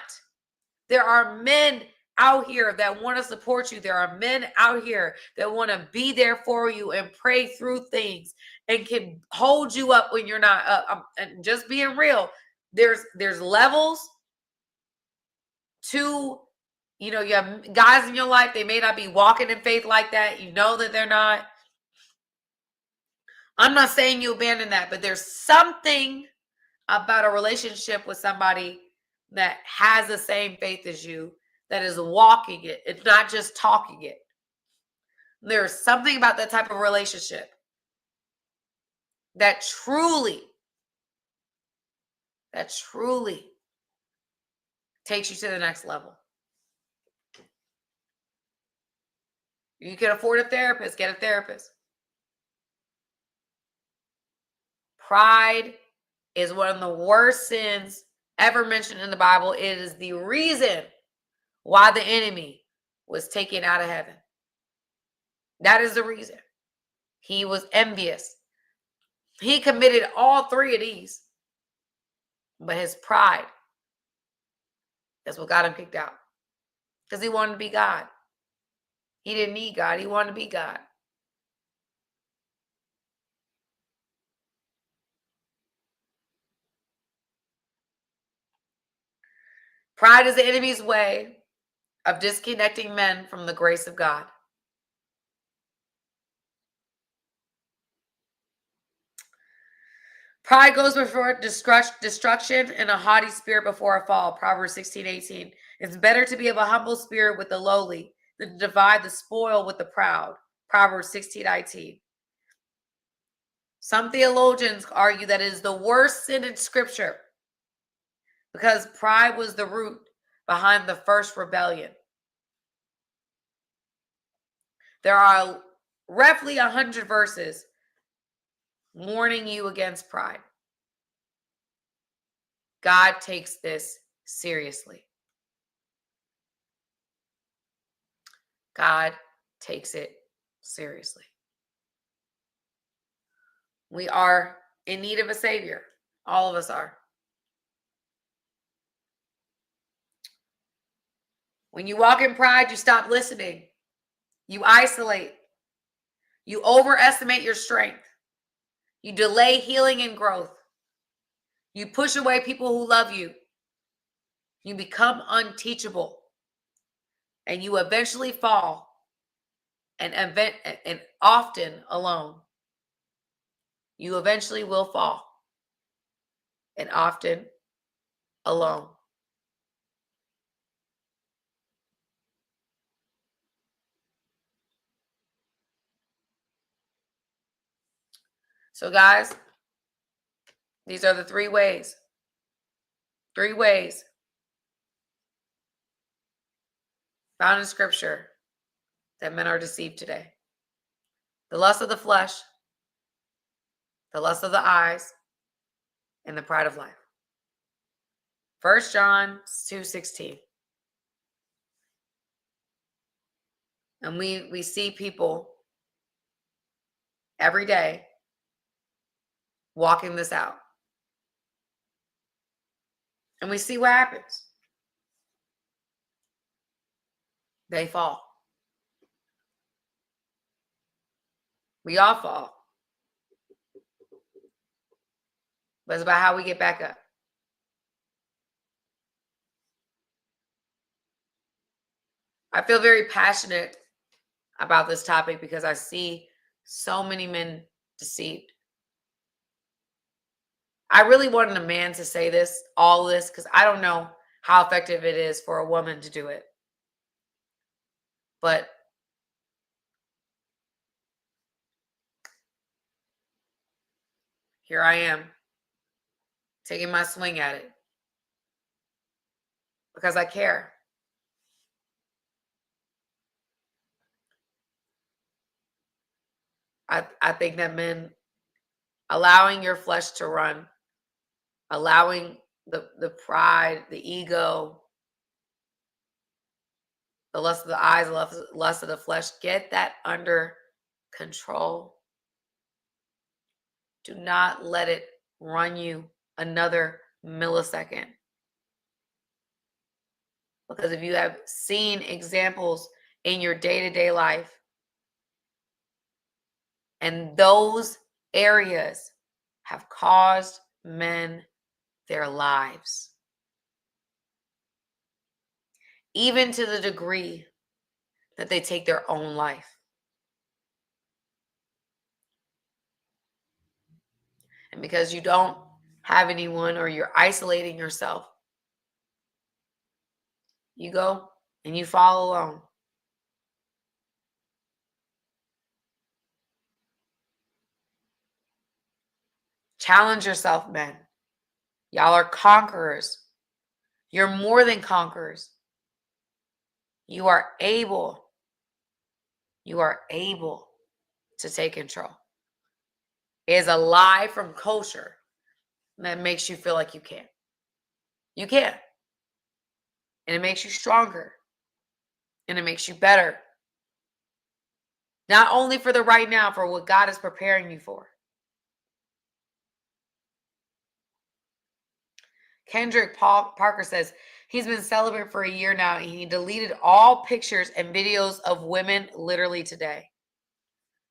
There are men out here that want to support you. There are men out here that want to be there for you and pray through things and can hold you up when you're not up. And just being real, there's levels to, you have guys in your life, they may not be walking in faith like that. You know that they're not. I'm not saying you abandon that, but there's something about a relationship with somebody that has the same faith as you, that is walking it. It's not just talking it. There's something about that type of relationship that truly takes you to the next level. You can afford a therapist, get a therapist. Pride is one of the worst sins ever mentioned in the Bible. It is the reason why the enemy was taken out of heaven. That is the reason. He was envious. He committed all three of these. But his pride, that's what got him kicked out. Because he wanted to be God. He didn't need God. He wanted to be God. Pride is the enemy's way of disconnecting men from the grace of God. Pride goes before destruction and a haughty spirit before a fall. Proverbs 16:18. It's better to be of a humble spirit with the lowly than to divide the spoil with the proud. Proverbs 16:19. Some theologians argue that it is the worst sin in Scripture because pride was the root behind the first rebellion. There are roughly 100 verses warning you against pride. God takes this seriously. God takes it seriously. We are in need of a Savior. All of us are. When you walk in pride, you stop listening. You isolate. You overestimate your strength. You delay healing and growth. You push away people who love you. You become unteachable. And you eventually fall and often alone. You eventually will fall and often alone. So guys, these are the 3 ways. 3 ways found in Scripture that men are deceived today. The lust of the flesh, the lust of the eyes, and the pride of life. 1 John 2:16. And we see people every day walking this out. And we see what happens. They fall. We all fall. But it's about how we get back up. I feel very passionate about this topic because I see so many men deceived. I really wanted a man to say this, all this, because I don't know how effective it is for a woman to do it. But here I am, taking my swing at it because I care. I think that men, allowing your flesh to run, allowing the pride, the ego, the lust of the eyes, the lust of the flesh, get that under control. Do not let it run you another millisecond. Because if you have seen examples in your day-to-day life, and those areas have caused men their lives, even to the degree that they take their own life. And because you don't have anyone or you're isolating yourself, you go and you fall alone. Challenge yourself, men. Y'all are conquerors. You're more than conquerors. You are able. You are able to take control. It is a lie from culture that makes you feel like you can't. You can. And it makes you stronger. And it makes you better. Not only for the right now, for what God is preparing you for. Kendrick Parker says he's been celibate for a year now and he deleted all pictures and videos of women literally today.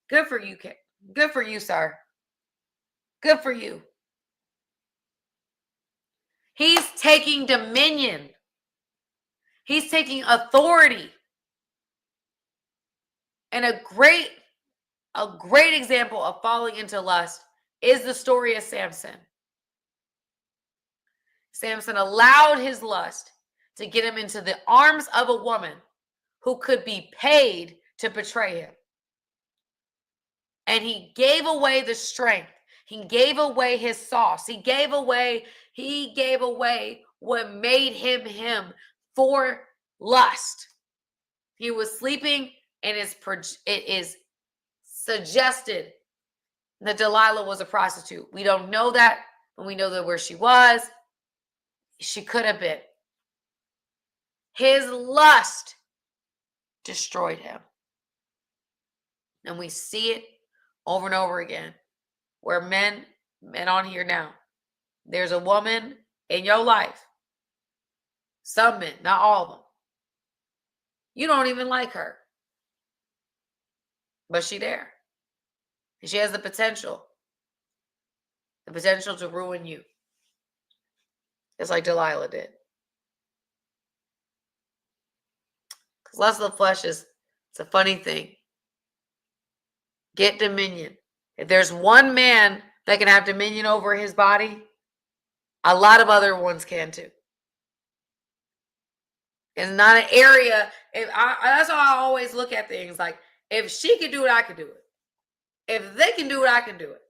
Good for you, Ken. Good for you, sir. Good for you. He's taking dominion. He's taking authority. And a great example of falling into lust is the story of Samson. Samson allowed his lust to get him into the arms of a woman who could be paid to betray him. And he gave away the strength He gave away his sauce. He gave away what made him him for lust. He was sleeping, and it is suggested that Delilah was a prostitute. We don't know that, but we know that where she was, she could have been. His lust destroyed him. And we see it over and over again, where men on here now, there's a woman in your life, some men, not all of them, you don't even like her, but she there. And she has the potential to ruin you. It's like Delilah did. Because lust of the flesh it's a funny thing. Get dominion. If there's one man that can have dominion over his body, a lot of other ones can too. It's not an area. That's how I always look at things. Like, if she can do it, I can do it. If they can do it, I can do it.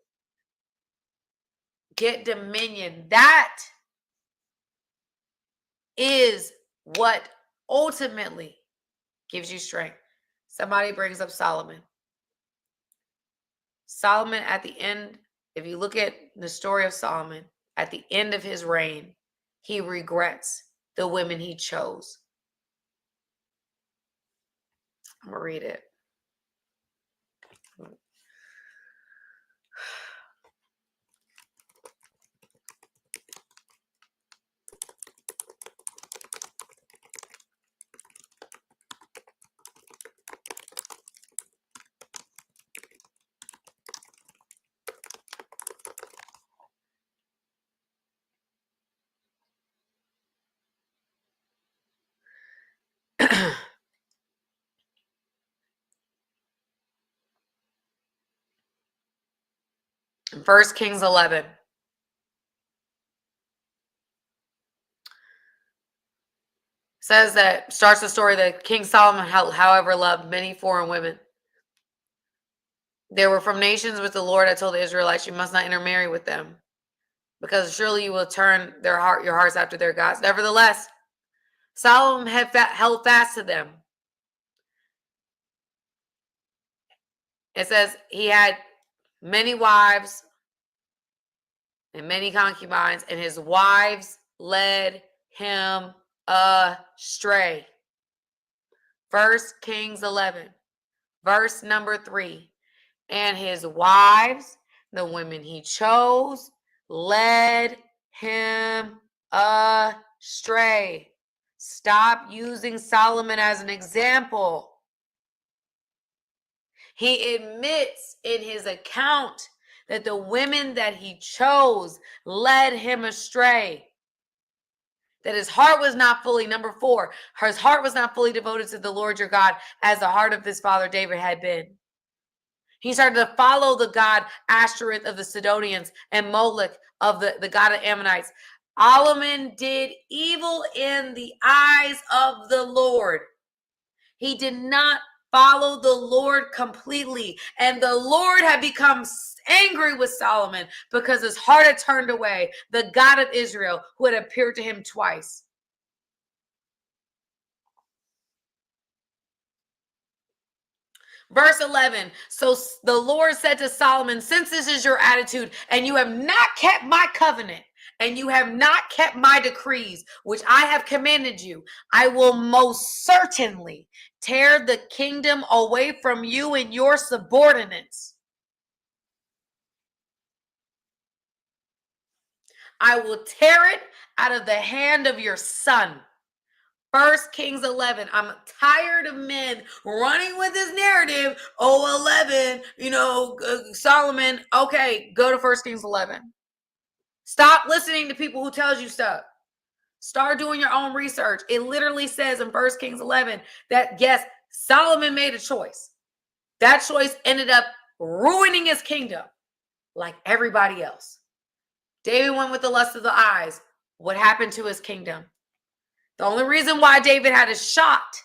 Get dominion. That is what ultimately gives you strength. Somebody brings up Solomon. Solomon, at the end, if you look at the story of Solomon, at the end of his reign, he regrets the women he chose. I'm going to read it. In 1 Kings 11. Says that, starts the story that King Solomon, however, loved many foreign women. They were from nations which the Lord had told the Israelites, you must not intermarry with them, because surely you will turn your hearts after their gods. Nevertheless, Solomon had held fast to them. It says he had many wives and many concubines, and his wives led him astray. 1 Kings 11, verse number 3. And his wives, the women he chose, led him astray. Stop using Solomon as an example. He admits in his account that the women that he chose led him astray. That his heart was not fully, number 4, his heart was not fully devoted to the Lord your God as the heart of his father David had been. He started to follow the god Ashtoreth of the Sidonians and Molech of the god of Ammonites. Solomon did evil in the eyes of the Lord. He did not follow the Lord completely. And the Lord had become angry with Solomon because his heart had turned away the God of Israel, who had appeared to him twice. Verse 11, so the Lord said to Solomon, since this is your attitude, and you have not kept my covenant, and you have not kept my decrees, which I have commanded you, I will most certainly tear the kingdom away from you and your subordinates. I will tear it out of the hand of your son. 1 Kings 11. I'm tired of men running with this narrative. 11, Solomon. Okay, go to 1 Kings 11. Stop listening to people who tells you stuff. Start doing your own research. It literally says in 1 Kings 11 that, yes, Solomon made a choice. That choice ended up ruining his kingdom like everybody else. David went with the lust of the eyes. What happened to his kingdom? The only reason why David had a shot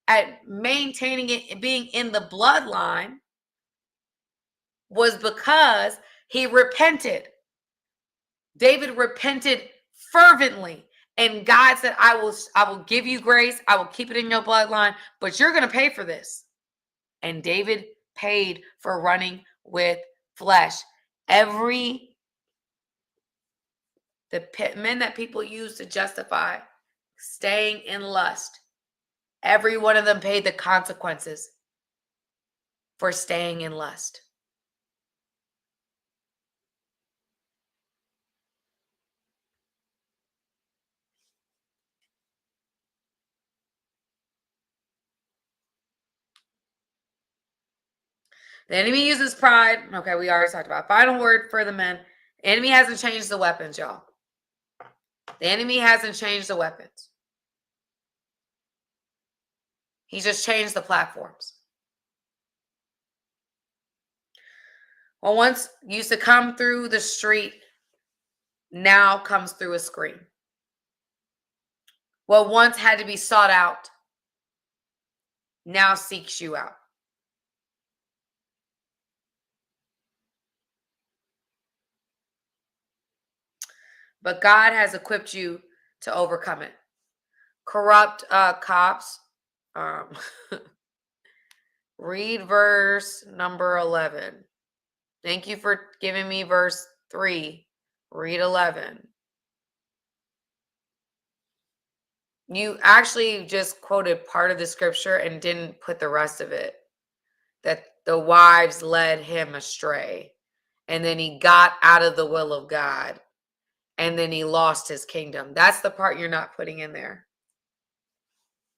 at maintaining it being in the bloodline was because He repented. David repented fervently. And God said, I will give you grace. I will keep it in your bloodline, but you're going to pay for this. And David paid for running with flesh. The men that people use to justify staying in lust, every one of them paid the consequences for staying in lust. The enemy uses pride. Okay, we already talked about. Final word for the men. The enemy hasn't changed the weapons, y'all. The enemy hasn't changed the weapons. He just changed the platforms. What once used to come through the street now comes through a screen. What once had to be sought out now seeks you out. But God has equipped you to overcome it. Corrupt cops. Read verse number 11. Thank you for giving me verse 3. Read 11. You actually just quoted part of the scripture and didn't put the rest of it. That the wives led him astray. And then he got out of the will of God. And then he lost his kingdom. That's the part you're not putting in there.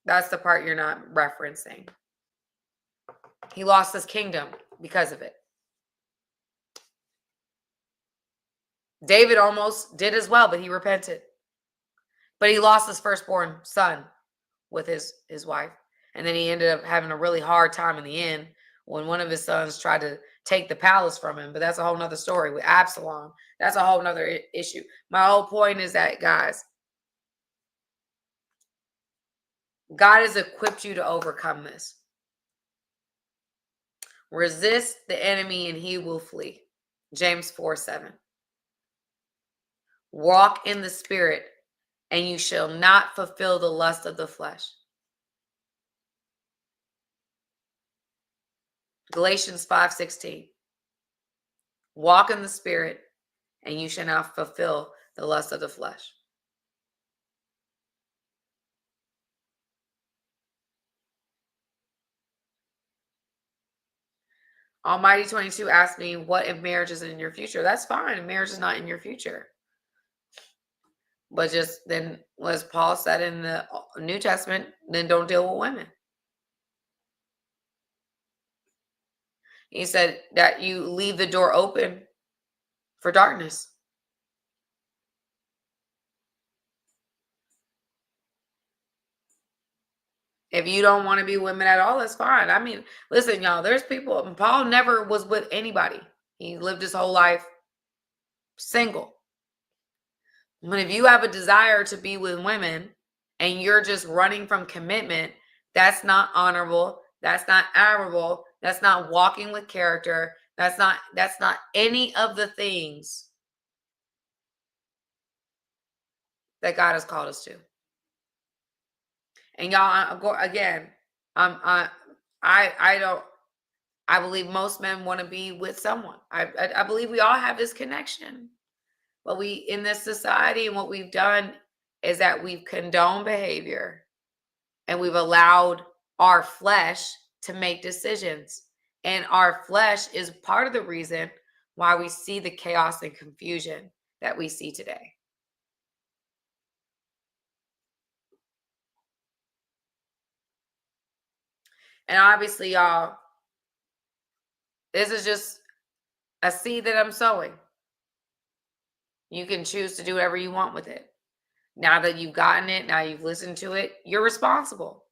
That's the part you're not referencing. He lost his kingdom because of it. David almost did as well, but he repented. But he lost his firstborn son with his wife. And then he ended up having a really hard time in the end when one of his sons tried to take the palace from him. But that's a whole nother story with Absalom. That's a whole nother issue. My whole point is that, guys, God has equipped you to overcome this. Resist the enemy and he will flee. James 4:7. Walk in the spirit and you shall not fulfill the lust of the flesh. Galatians 5:16. Walk in the spirit and you shall not fulfill the lust of the flesh. Almighty 22 asked me, what if marriage is in your future? That's fine. Marriage is not in your future. But just then, as Paul said in the New Testament, then don't deal with women. He said that you leave the door open for darkness. If you don't want to be women at all, that's fine. I mean, listen, y'all, there's people, Paul never was with anybody. He lived his whole life single. But if you have a desire to be with women and you're just running from commitment, that's not honorable. That's not admirable. That's not walking with character. That's not any of the things that God has called us to. And y'all, again, I believe most men want to be with someone. I believe we all have this connection. But we, in this society, and what we've done is that we've condoned behavior and we've allowed our flesh to make decisions. And our flesh is part of the reason why we see the chaos and confusion that we see today. And obviously, y'all, this is just a seed that I'm sowing. You can choose to do whatever you want with it. Now that you've gotten it, now you've listened to it, you're responsible.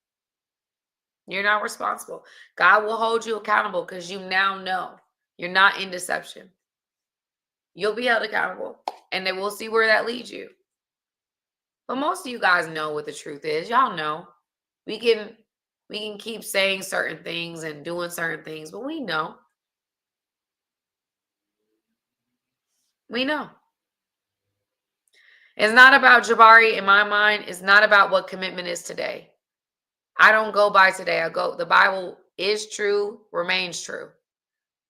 You're not responsible. God will hold you accountable because you now know you're not in deception. You'll be held accountable, and then we'll see where that leads you. But most of you guys know what the truth is. Y'all know. We can keep saying certain things and doing certain things, but we know. We know. It's not about Jabari in my mind. It's not about what commitment is today. I don't go by today. The Bible is true, remains true.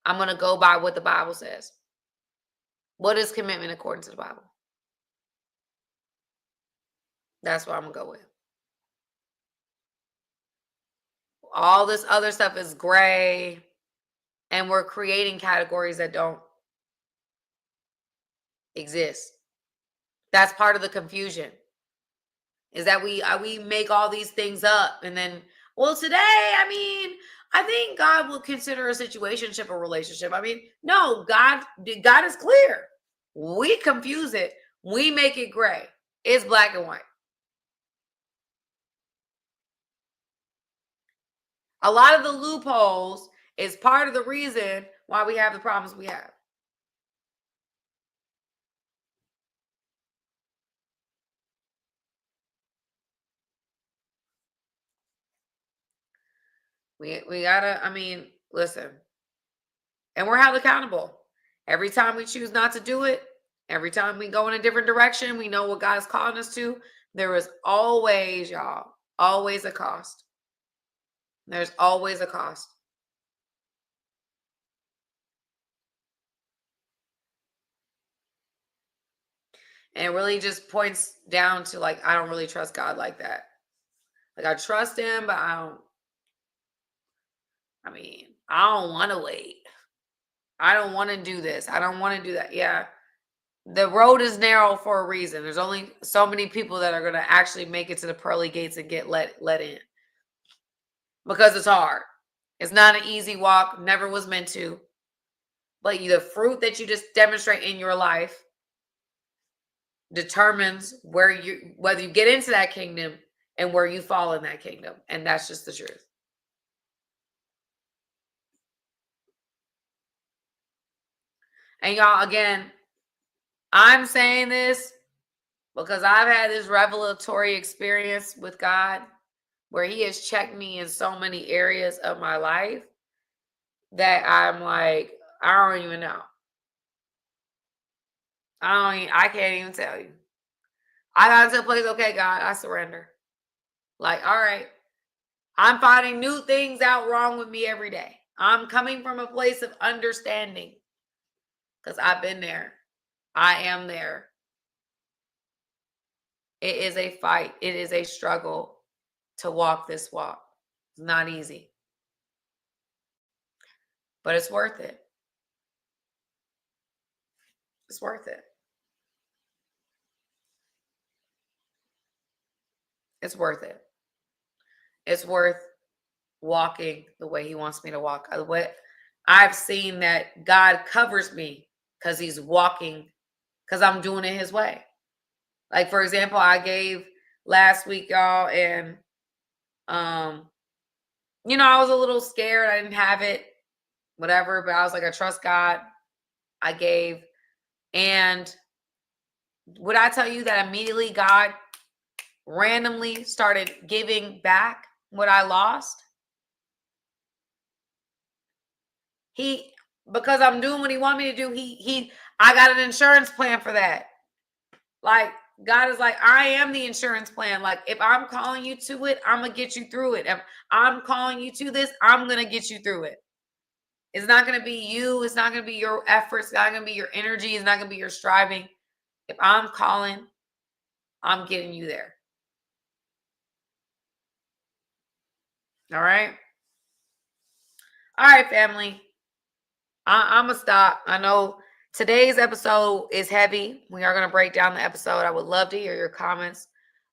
I'm going to go by what the Bible says. What is commitment according to the Bible? That's what I'm going to go with. All this other stuff is gray, and we're creating categories that don't exist. That's part of the confusion. Is that we make all these things up, and then, well, today, I think God will consider a situationship a relationship. No, God is clear. We confuse it. We make it gray. It's black and white. A lot of the loopholes is part of the reason why we have the problems we have. We gotta, listen, and we're held accountable. Every time we choose not to do it, every time we go in a different direction, we know what God is calling us to. There is always, y'all, always a cost. There's always a cost. And it really just points down to, like, I don't really trust God like that. Like, I trust him, but I don't want to wait. I don't want to do this. I don't want to do that. Yeah. The road is narrow for a reason. There's only so many people that are going to actually make it to the pearly gates and get let in. Because it's hard. It's not an easy walk. Never was meant to. But the fruit that you just demonstrate in your life determines whether you get into that kingdom and where you fall in that kingdom. And that's just the truth. And y'all, again, I'm saying this because I've had this revelatory experience with God where he has checked me in so many areas of my life that I'm like, I don't even know. I can't even tell you. I got to a place, okay, God, I surrender. Like, all right, I'm finding new things out wrong with me every day. I'm coming from a place of understanding because I've been there. I am there. It is a fight. It is a struggle to walk this walk. It's not easy, but it's worth it. It's worth it. It's worth it. It's worth walking the way he wants me to walk. I've seen that God covers me because he's walking, because I'm doing it his way. Like, for example, I gave last week, y'all, and I was a little scared. I didn't have it, whatever, but I was like, I trust God. I gave. And would I tell you that immediately God randomly started giving back what I lost? Because I'm doing what he wanted me to do, I got an insurance plan for that. Like, God is like, I am the insurance plan. Like, if I'm calling you to it, I'm going to get you through it. If I'm calling you to this, I'm going to get you through it. It's not going to be you. It's not going to be your efforts. It's not going to be your energy. It's not going to be your striving. If I'm calling, I'm getting you there. All right. All right, family. I'm going to stop. I know today's episode is heavy. We are going to break down the episode. I would love to hear your comments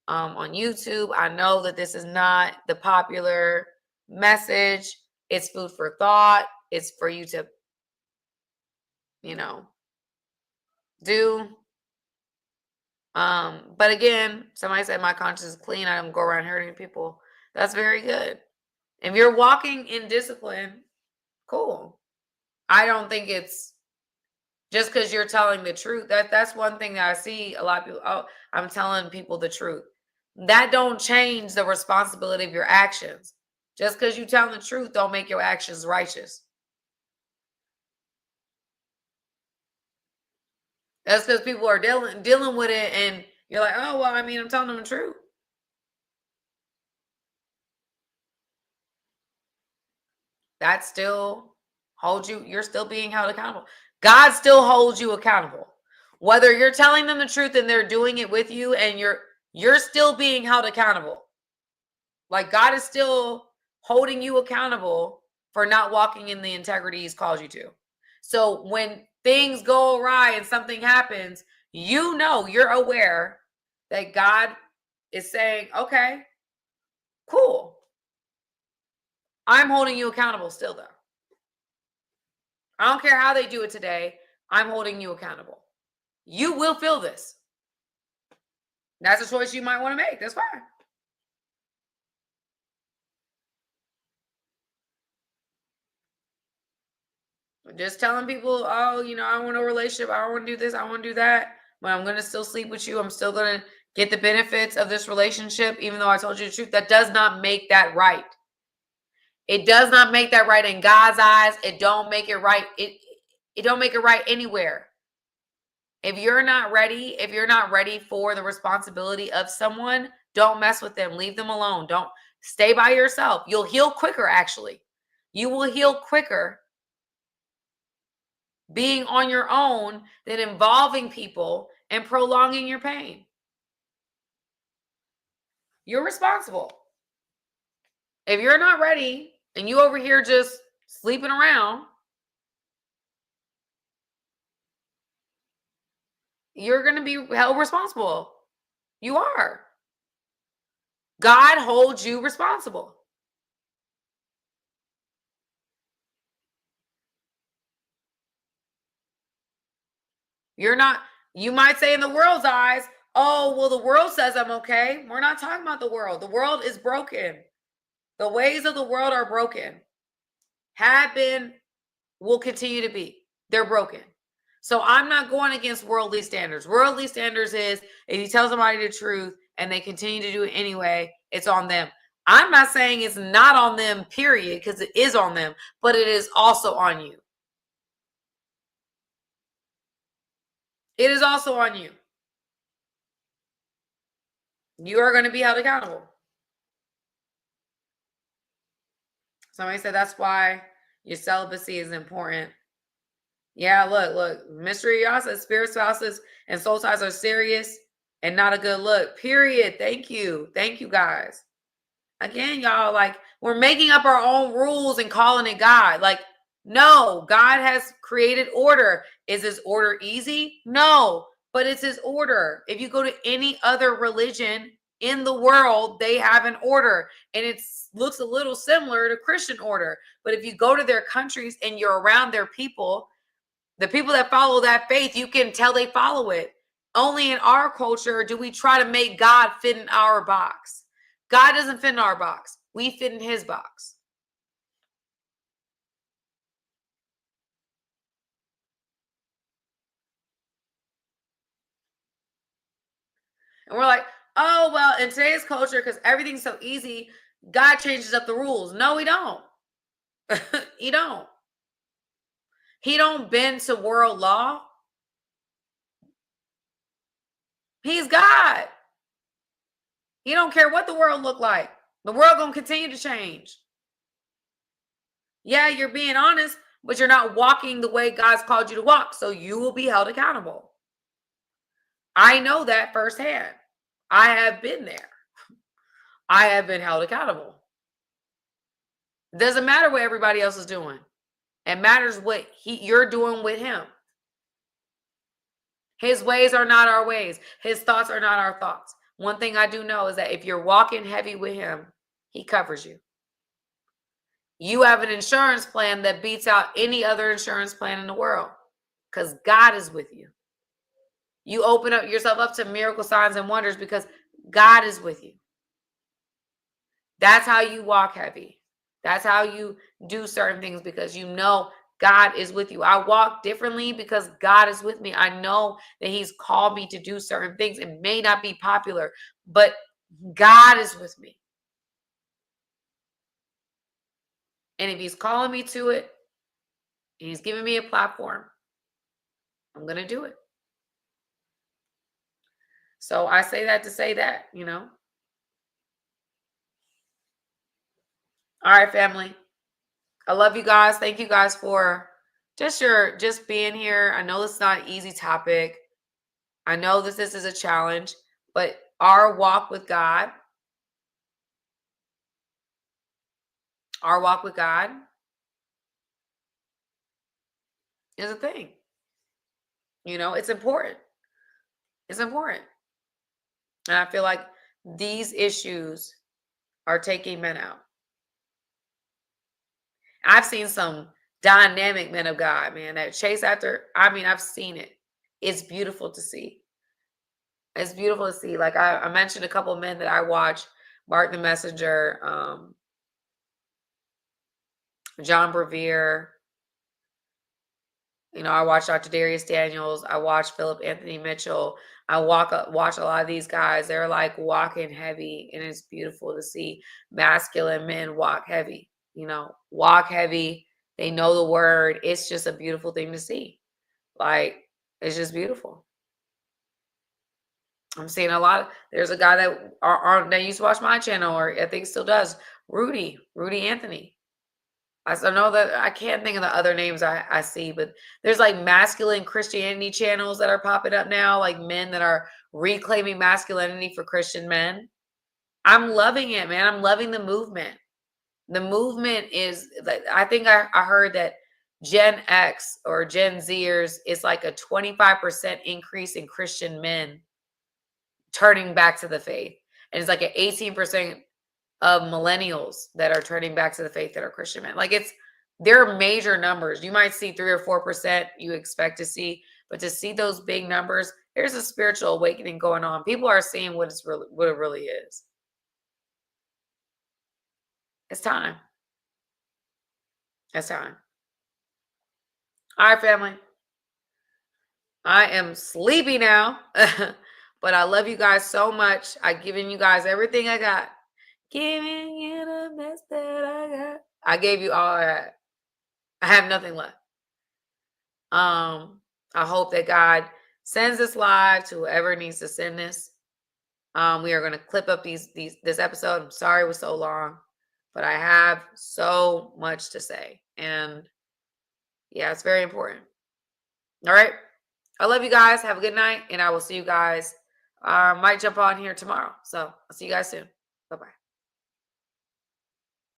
on YouTube. I know that this is not the popular message. It's food for thought. It's for you to, do. But again, somebody said my conscience is clean. I don't go around hurting people. That's very good. If you're walking in discipline, cool. I don't think it's just because you're telling the truth. That's one thing that I see a lot of people. Oh, I'm telling people the truth. That don't change the responsibility of your actions. Just because you tell the truth don't make your actions righteous. That's because people are dealing with it, and you're like, oh well, I mean, I'm telling them the truth. That still holds you. You're still being held accountable. God still holds you accountable, whether you're telling them the truth and they're doing it with you, and you're still being held accountable. Like God is still holding you accountable for not walking in the integrity He's called you to. So when things go awry and something happens, you know, you're aware that God is saying, okay, cool. I'm holding you accountable still, though. I don't care how they do it today. I'm holding you accountable. You will feel this. That's a choice you might want to make. That's fine. Just telling people, oh, you know, I want a relationship. I want to do this. I want to do that. But I'm going to still sleep with you. I'm still going to get the benefits of this relationship, even though I told you the truth. That does not make that right. It does not make that right in God's eyes. It don't make it right. It don't make it right anywhere. If you're not ready for the responsibility of someone, don't mess with them. Leave them alone. Don't stay by yourself. You'll heal quicker, actually. You will heal quicker being on your own than involving people and prolonging your pain. You're responsible. If you're not ready and you over here just sleeping around, you're going to be held responsible. You are. God holds you responsible. You're not, you might say in the world's eyes, oh, well, the world says I'm okay. We're not talking about the world. The world is broken. The ways of the world are broken, have been, will continue to be. They're broken. So I'm not going against worldly standards. Worldly standards is if you tell somebody the truth and they continue to do it anyway, it's on them. I'm not saying it's not on them, period, because it is on them, but it is also on you. It is also on you. You are going to be held accountable. Somebody said that's why your celibacy is important. Yeah, look. Mystery y'all said spirit spouses and soul ties are serious and not a good look. Period. Thank you. Thank you, guys. Again, y'all, like we're making up our own rules and calling it God. Like, no, God has created order. Is His order easy? No, but it's His order. If you go to any other religion in the world, they have an order, and it looks a little similar to Christian order. But if you go to their countries and you're around their people, the people that follow that faith, you can tell they follow it. Only in our culture do we try to make God fit in our box. God doesn't fit in our box. We fit in His box. And we're like, oh, well, in today's culture, because everything's so easy, God changes up the rules. No, He don't. He don't. He don't bend to world law. He's God. He don't care what the world look like. The world gonna continue to change. Yeah, you're being honest, but you're not walking the way God's called you to walk. So you will be held accountable. I know that firsthand. I have been there. I have been held accountable. It doesn't matter what everybody else is doing. It matters what you're doing with Him. His ways are not our ways. His thoughts are not our thoughts. One thing I do know is that if you're walking heavy with Him, He covers you. You have an insurance plan that beats out any other insurance plan in the world because God is with you. You open up yourself up to miracle signs and wonders because God is with you. That's how you walk heavy. That's how you do certain things because you know God is with you. I walk differently because God is with me. I know that He's called me to do certain things. It may not be popular, but God is with me. And if He's calling me to it, and He's giving me a platform, I'm going to do it. So I say that to say that, All right, family. I love you guys. Thank you guys for just being here. I know this is not an easy topic. I know this is a challenge, but our walk with God is a thing. It's important. It's important. And I feel like these issues are taking men out. I've seen some dynamic men of God, man, that chase after. I mean, I've seen it. It's beautiful to see. It's beautiful to see. Like I mentioned a couple of men that I watch, Mark the Messenger, John Bevere. I watch Dr. Darius Daniels. I watch Philip Anthony Mitchell. Watch a lot of these guys. They're like walking heavy, and it's beautiful to see masculine men walk heavy. Walk heavy. They know the word. It's just a beautiful thing to see. Like it's just beautiful. I'm seeing a lot. There's a guy that used to watch my channel, or I think still does. Rudy Anthony. I still know that I can't think of the other names I see, but there's like masculine Christianity channels that are popping up now, like men that are reclaiming masculinity for Christian men. I'm loving it, man. I'm loving the movement. The movement is like, I think I heard that Gen X or Gen Zers is like a 25% increase in Christian men turning back to the faith. And it's like an 18% of millennials that are turning back to the faith that are Christian men. Like they're major numbers. You might see 3 or 4% you expect to see, but to see those big numbers, there's a spiritual awakening going on. People are seeing what it really is. It's time. It's time. All right, family. I am sleepy now, but I love you guys so much. I've given you guys everything I got. Giving you the best that I got. I gave you all that. I have nothing left. I hope that God sends this live to whoever needs to send this. We are going to clip up this episode. I'm sorry it was so long, but I have so much to say. And yeah, it's very important. All right. I love you guys. Have a good night. And I will see you guys. Might jump on here tomorrow. So I'll see you guys soon. Bye-bye.